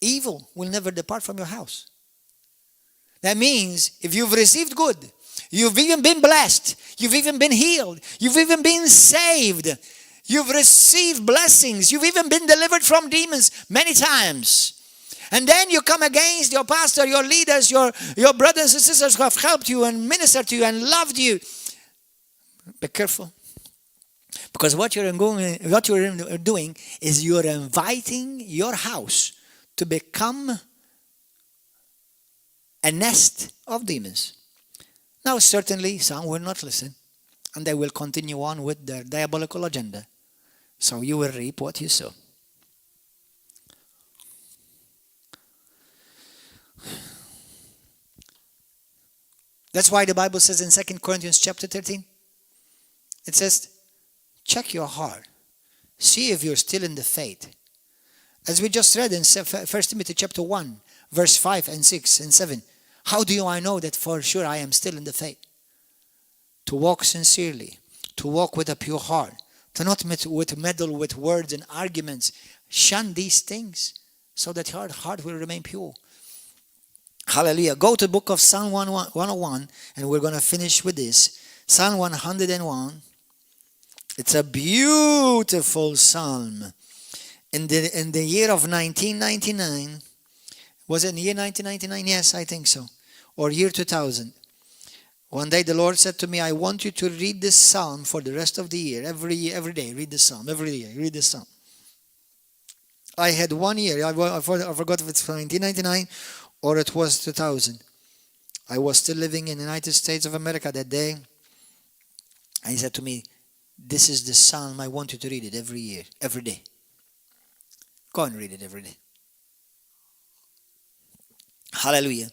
evil will never depart from your house. That means if you've received good, you've even been blessed, you've even been healed, you've even been saved, you've received blessings, you've even been delivered from demons many times. And then you come against your pastor, your leaders, your brothers and sisters who have helped you and ministered to you and loved you. Be careful. Because what you're doing is you're inviting your house to become a nest of demons. Now, certainly, some will not listen, and they will continue on with their diabolical agenda. So you will reap what you sow. That's why the Bible says in 2 Corinthians chapter 13, it says, check your heart. See if you're still in the faith. As we just read in 1 Timothy chapter 1, verse 5 and 6 and 7. How do I know that for sure I am still in the faith? To walk sincerely, to walk with a pure heart, to not meddle with words and arguments. Shun these things so that your heart will remain pure. Hallelujah. Go to the book of Psalm 101 and we're going to finish with this. Psalm 101. It's a beautiful psalm. In the year of 1999, was it in the year 1999? Yes, I think so. Or year 2000. One day the Lord said to me, I want you to read this psalm for the rest of the year. Every day, read this psalm. Every day, read this psalm. I had 1 year. I forgot if it's 1999 or it was 2000. I was still living in the United States of America that day. And he said to me, this is the psalm. I want you to read it every year, every day. Go and read it every day. Hallelujah.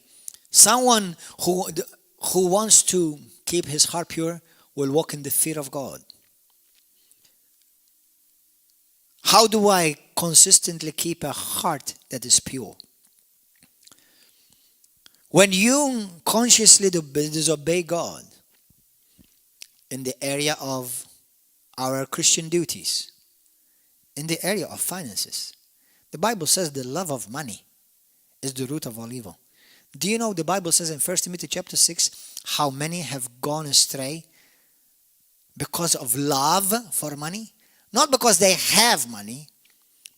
Someone who wants to keep his heart pure will walk in the fear of God. How do I consistently keep a heart that is pure? When you consciously disobey God in the area of our Christian duties, in the area of finances, the Bible says the love of money is the root of all evil. Do you know the Bible says in 1 Timothy chapter 6 how many have gone astray because of love for money? Not because they have money,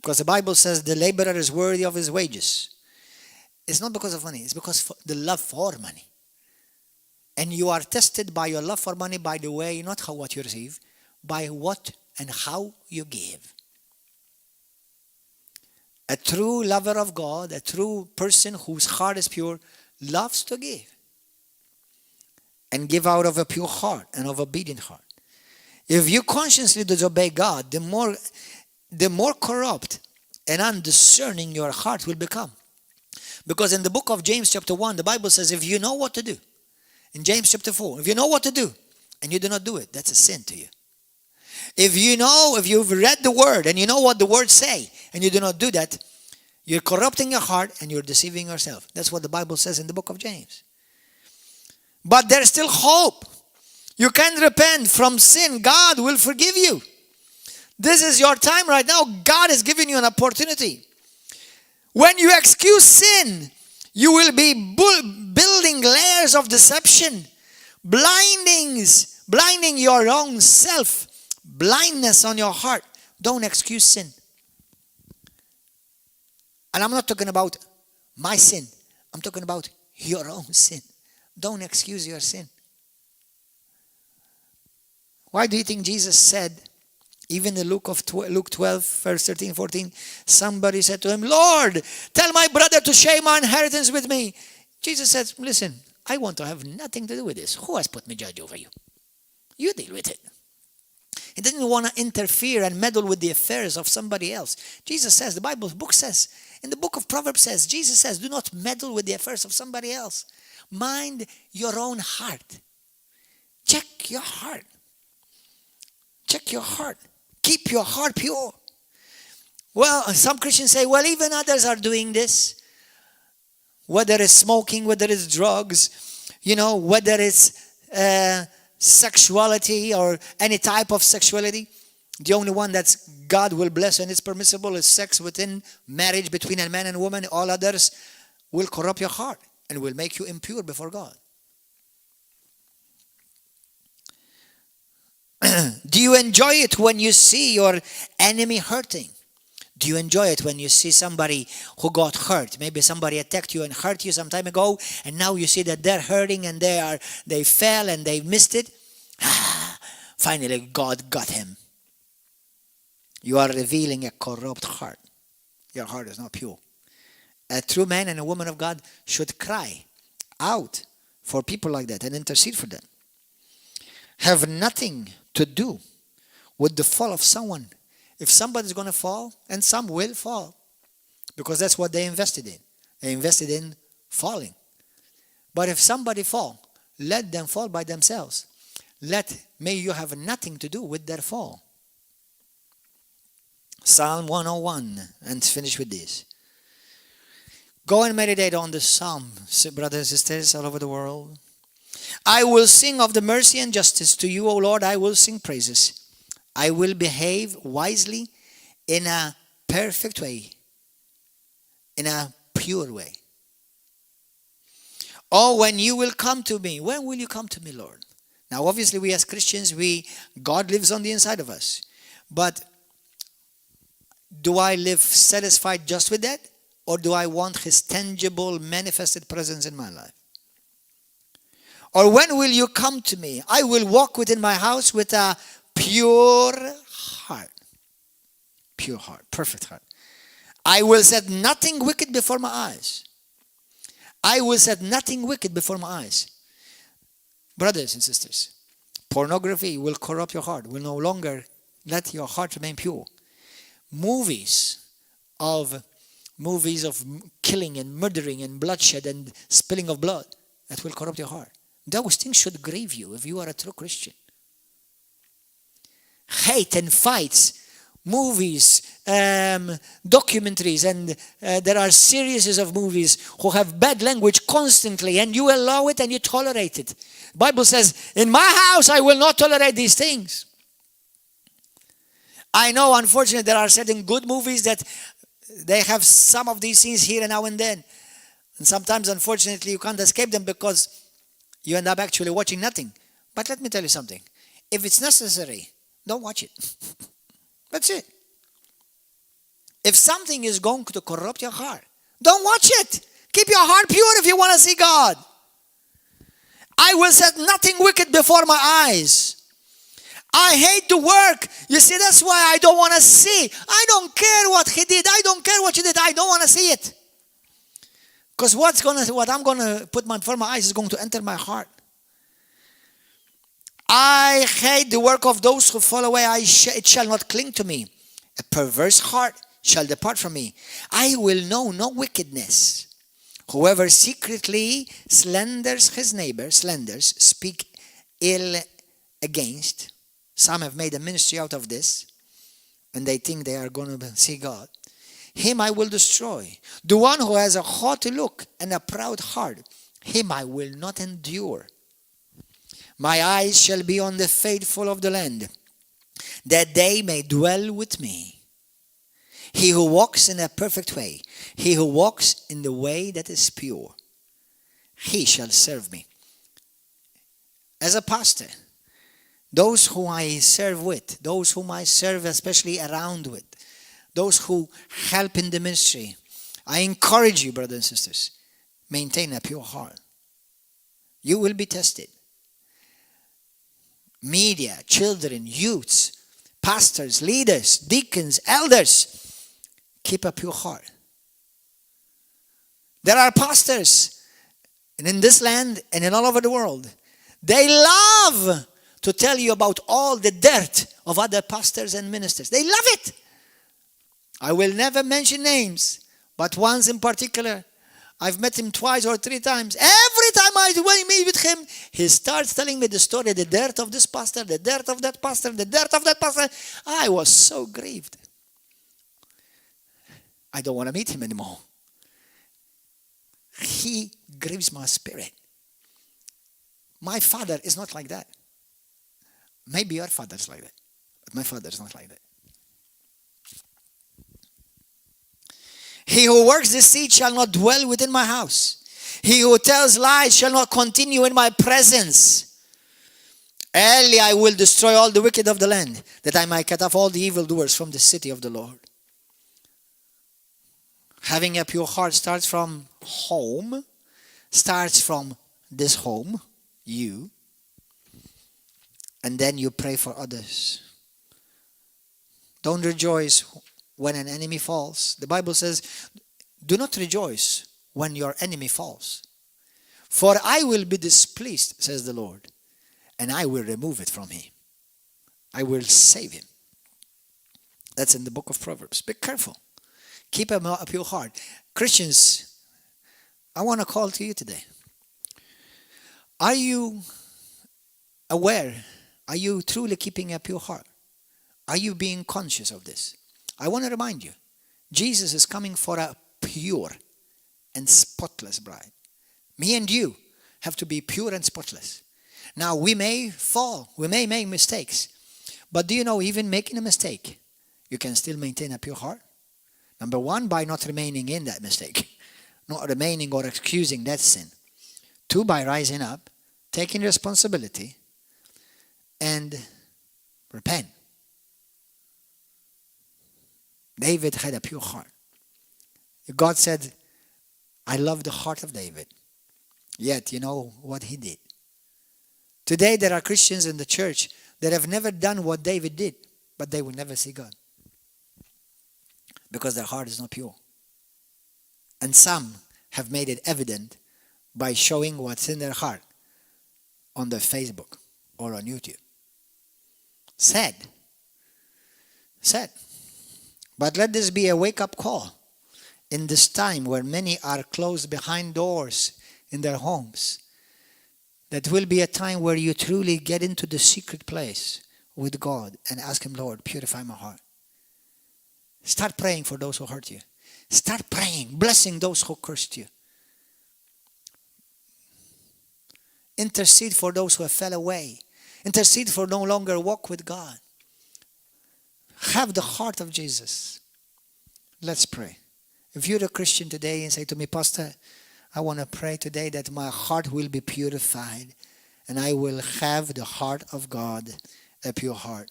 because the Bible says the laborer is worthy of his wages. It's not because of money, it's because of the love for money. And you are tested by your love for money by the way, not how what you receive, by what and how you give. A true lover of God, a true person whose heart is pure, loves to give. And give out of a pure heart and of obedient heart. If you consciously disobey God, the more corrupt and undiscerning your heart will become. Because in the book of James chapter 1, the Bible says, if you know what to do, in James chapter 4, if you know what to do and you do not do it, that's a sin to you. If you've read the word and you know what the words say and you do not do that, you're corrupting your heart and you're deceiving yourself. That's what the Bible says in the book of James. But there's still hope. You can repent from sin. God will forgive you. This is your time right now. God is giving you an opportunity. When you excuse sin, you will be building layers of deception, blinding your own self, blindness on your heart. Don't excuse sin. And I'm not talking about my sin. I'm talking about your own sin. Don't excuse your sin. Why do you think Jesus said, even in Luke 12, verse 13, 14, somebody said to him, Lord, tell my brother to share my inheritance with me. Jesus said, listen, I want to have nothing to do with this. Who has put me judge over you? You deal with it. He didn't want to interfere and meddle with the affairs of somebody else. Jesus says, the Bible book says, in the book of Proverbs says, Jesus says, do not meddle with the affairs of somebody else. Mind your own heart. Check your heart. Check your heart. Keep your heart pure. Well, some Christians say, well, even others are doing this. Whether it's smoking, whether it's drugs, whether it's sexuality or any type of sexuality. The only one that God will bless and it's permissible is sex within marriage between a man and woman. All others will corrupt your heart and will make you impure before God. Do you enjoy it when you see your enemy hurting? Do you enjoy it when you see somebody who got hurt? Maybe somebody attacked you and hurt you some time ago, and now you see that they're hurting and they fell and they missed it. Finally, God got him. You are revealing a corrupt heart. Your heart is not pure. A true man and a woman of God should cry out for people like that and intercede for them. Have nothing to do with the fall of someone. If somebody's going to fall, and some will fall, because that's what they invested in. They invested in falling. But if somebody fall, let them fall by themselves. May you have nothing to do with their fall. Psalm 101, and finish with this. Go and meditate on this psalm, brothers and sisters all over the world. I will sing of the mercy and justice to you, O Lord. I will sing praises. I will behave wisely in a perfect way, in a pure way. Oh, when you will come to me. When will you come to me, Lord? Now, obviously, we as Christians, God lives on the inside of us. But do I live satisfied just with that? Or do I want his tangible, manifested presence in my life? Or when will you come to me? I will walk within my house with a pure heart. Pure heart, perfect heart. I will set nothing wicked before my eyes. I will set nothing wicked before my eyes. Brothers and sisters, pornography will corrupt your heart, will no longer let your heart remain pure. Movies of killing and murdering and bloodshed and spilling of blood, that will corrupt your heart. Those things should grieve you if you are a true Christian. Hate and fights, movies, documentaries, and there are series of movies who have bad language constantly, and you allow it and you tolerate it. The Bible says, in my house I will not tolerate these things. I know, unfortunately, there are certain good movies that they have some of these scenes here and now and then. And sometimes, unfortunately, you can't escape them because you end up actually watching nothing. But let me tell you something. If it's necessary, don't watch it. That's it. If something is going to corrupt your heart, don't watch it. Keep your heart pure if you want to see God. I will set nothing wicked before my eyes. I hate the work. You see, that's why I don't want to see. I don't care what he did. I don't care what you did. I don't want to see it. Because what I'm going to put before my eyes is going to enter my heart. I hate the work of those who fall away. It shall not cling to me. A perverse heart shall depart from me. I will know no wickedness. Whoever secretly slanders his neighbor, speak ill against. Some have made a ministry out of this, and they think they are going to see God. Him I will destroy. The one who has a haughty look and a proud heart, him I will not endure. My eyes shall be on the faithful of the land, that they may dwell with me. He who walks in a perfect way, he who walks in the way that is pure, he shall serve me. As a pastor, those who I serve with, those whom I serve especially around with, those who help in the ministry, I encourage you, brothers and sisters, maintain a pure heart. You will be tested. Media, children, youths, pastors, leaders, deacons, elders, keep a pure heart. There are pastors, and in this land and in all over the world, they love to tell you about all the dirt of other pastors and ministers. They love it. I will never mention names, but once in particular, I've met him twice or three times. Every time I meet with him, he starts telling me the story, the dirt of this pastor, the dirt of that pastor, the dirt of that pastor. I was so grieved. I don't want to meet him anymore. He grieves my spirit. My father is not like that. Maybe your father is like that, but my father is not like that. He who works deceit shall not dwell within my house. He who tells lies shall not continue in my presence. Early I will destroy all the wicked of the land, that I might cut off all the evildoers from the city of the Lord. Having a pure heart starts from home, starts from this home, you. and then you pray for others. Don't rejoice when an enemy falls. The Bible says, do not rejoice when your enemy falls. For I will be displeased, says the Lord, and I will remove it from him. I will save him. That's in the book of Proverbs. Be careful. Keep a pure heart. Christians, I want to call to you today. Are you aware? Are you truly keeping a pure heart? Are you being conscious of this? I want to remind you, Jesus is coming for a pure and spotless bride. Me and you have to be pure and spotless. Now, we may fall. We may make mistakes. But do you know, even making a mistake, you can still maintain a pure heart? Number one, by not remaining in that mistake. Not remaining or excusing that sin. Two, by rising up, taking responsibility, and repent. David had a pure heart. God said, I love the heart of David. Yet, you know what he did. Today, there are Christians in the church that have never done what David did, but they will never see God. Because their heart is not pure. And some have made it evident by showing what's in their heart on their Facebook or on YouTube. Sad. Sad. But let this be a wake-up call in this time where many are closed behind doors in their homes. That will be a time where you truly get into the secret place with God and ask Him, Lord, purify my heart. Start praying for those who hurt you. Start praying, blessing those who cursed you. Intercede for those who have fell away. Intercede for no longer walk with God. Have the heart of Jesus. Let's pray. If you're a Christian today and say to me, Pastor, I want to pray today that my heart will be purified and I will have the heart of God, a pure heart.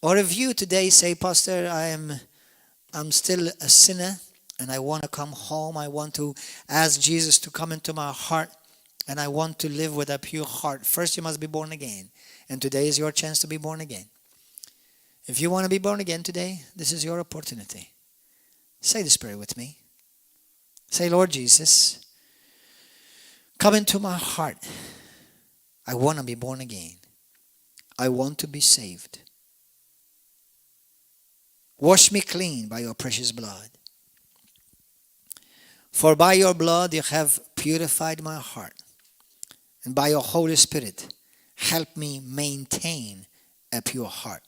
Or if you today say, Pastor, I'm still a sinner and I want to come home. I want to ask Jesus to come into my heart and I want to live with a pure heart. First, you must be born again. And today is your chance to be born again. If you want to be born again today, this is your opportunity. Say this prayer with me. Say, Lord Jesus, come into my heart. I want to be born again. I want to be saved. Wash me clean by your precious blood. For by your blood you have purified my heart. And by your Holy Spirit, help me maintain a pure heart.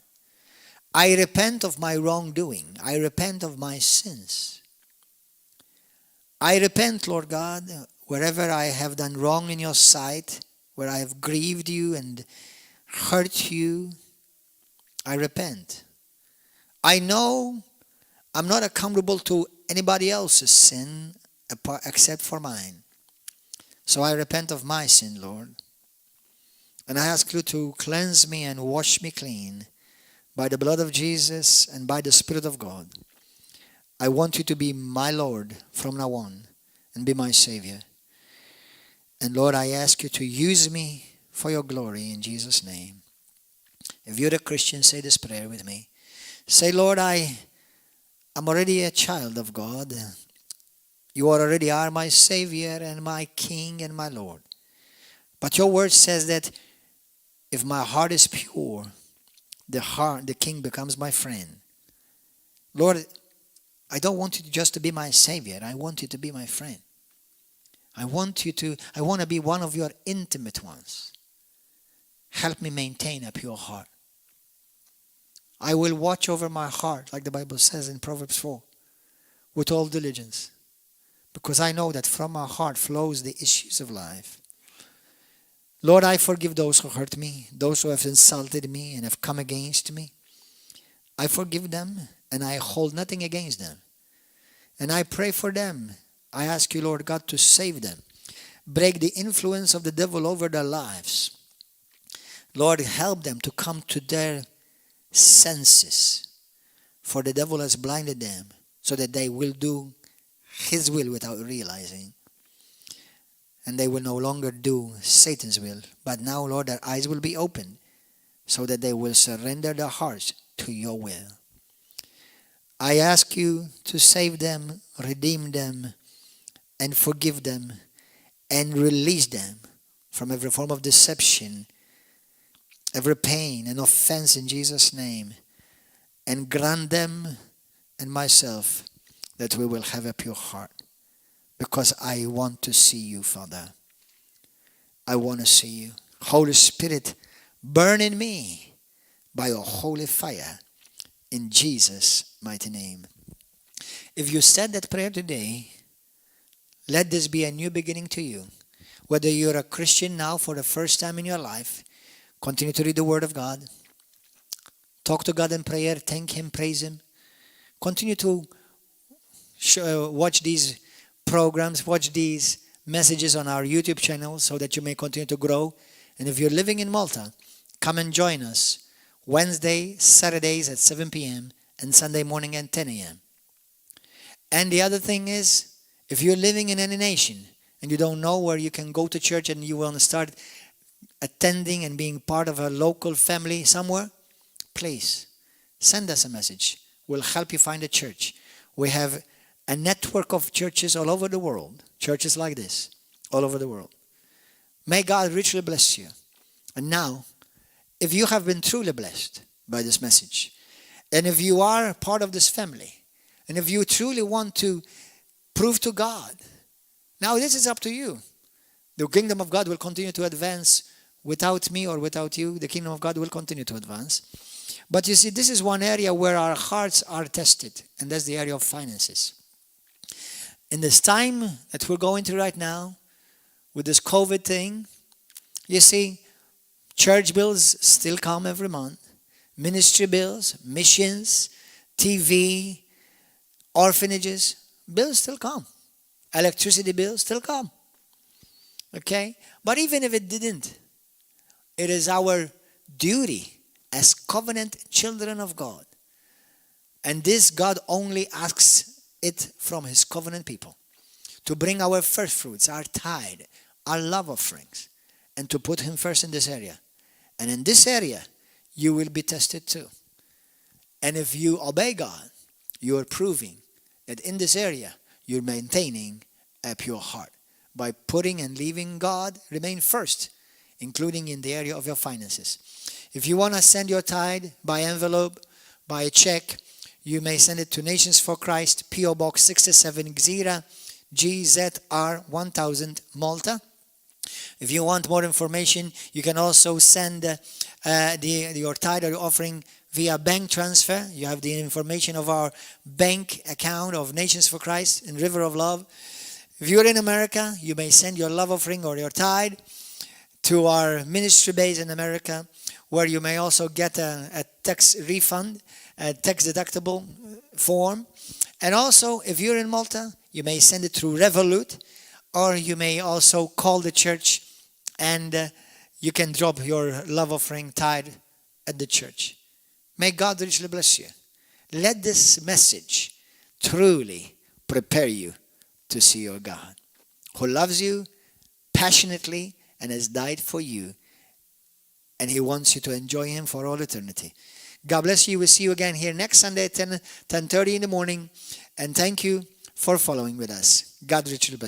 I repent of my wrongdoing. I repent of my sins. I repent, Lord God, wherever I have done wrong in your sight, where I have grieved you and hurt you. I repent. I know I'm not accountable to anybody else's sin except for mine. So I repent of my sin, Lord. And I ask you to cleanse me and wash me clean by the blood of Jesus and by the Spirit of God. I want you to be my Lord from now on and be my Savior. And Lord, I ask you to use me for your glory in Jesus' name. If you're a Christian, say this prayer with me. Say, Lord, I'm already a child of God. You already are my Savior and my King and my Lord. But your word says that if my heart is pure, the King becomes my friend. Lord, I don't want you just to be my Savior. I want you to be my friend. I want to be one of your intimate ones. Help me maintain a pure heart. I will watch over my heart, like the Bible says in Proverbs 4, with all diligence. Because I know that from my heart flows the issues of life. Lord, I forgive those who hurt me, those who have insulted me and have come against me. I forgive them and I hold nothing against them. And I pray for them. I ask you, Lord God, to save them. Break the influence of the devil over their lives. Lord, help them to come to their senses. For the devil has blinded them so that they will do his will without realizing. and they will no longer do Satan's will. But now, Lord, their eyes will be opened so that they will surrender their hearts to your will. I ask you to save them, redeem them, and forgive them, and release them from every form of deception, every pain and offense in Jesus' name, and grant them and myself that we will have a pure heart, because I want to see you, Father. I want to see you. Holy Spirit, burn in me by your holy fire in Jesus' mighty name. If you said that prayer today, let this be a new beginning to you. Whether you're a Christian now for the first time in your life, continue to read the Word of God. Talk to God in prayer. Thank Him. Praise Him. Continue to watch these programs, watch these messages on our YouTube channel so that you may continue to grow. And if you're living in Malta, come and join us Wednesday, Saturdays at 7 p.m. and Sunday morning at 10 a.m. And the other thing is, if you're living in any nation and you don't know where you can go to church and you want to start attending and being part of a local family somewhere, please send us a message. We'll help you find a church. We have a network of churches all over the world, churches like this, all over the world. May God richly bless you. And now, if you have been truly blessed by this message, and if you are part of this family, and if you truly want to prove to God, now this is up to you. The kingdom of God will continue to advance without me or without you. The kingdom of God will continue to advance. But you see, this is one area where our hearts are tested, and that's the area of finances. In this time that we're going through right now, with this COVID thing, you see, church bills still come every month. Ministry bills, missions, TV, orphanages, bills still come. Electricity bills still come. Okay? But even if it didn't, it is our duty as covenant children of God. And this God only asks it from His covenant people. To bring our first fruits, our tithe, our love offerings, and to put Him first in this area. And in this area, you will be tested too. And if you obey God, you are proving that in this area, you're maintaining a pure heart. By putting and leaving God remain first, including in the area of your finances. If you want to send your tithe by envelope, by a check, you may send it to Nations for Christ, P.O. Box 67 Gżira, GZR 1000 Malta. If you want more information, you can also send your tithe or your offering via bank transfer. You have the information of our bank account of Nations for Christ in River of Love. If you're in America, you may send your love offering or your tithe to our ministry base in America, where you may also get a tax refund, a tax deductible form. And also, if you're in Malta, you may send it through Revolut, or you may also call the church and you can drop your love offering tithe at the church. May God richly bless you. Let this message truly prepare you to see your God, who loves you passionately and has died for you, and He wants you to enjoy Him for all eternity. God bless you. We'll see you again here next Sunday at 10:30 in the morning, and thank you for following with us. God richly bless you.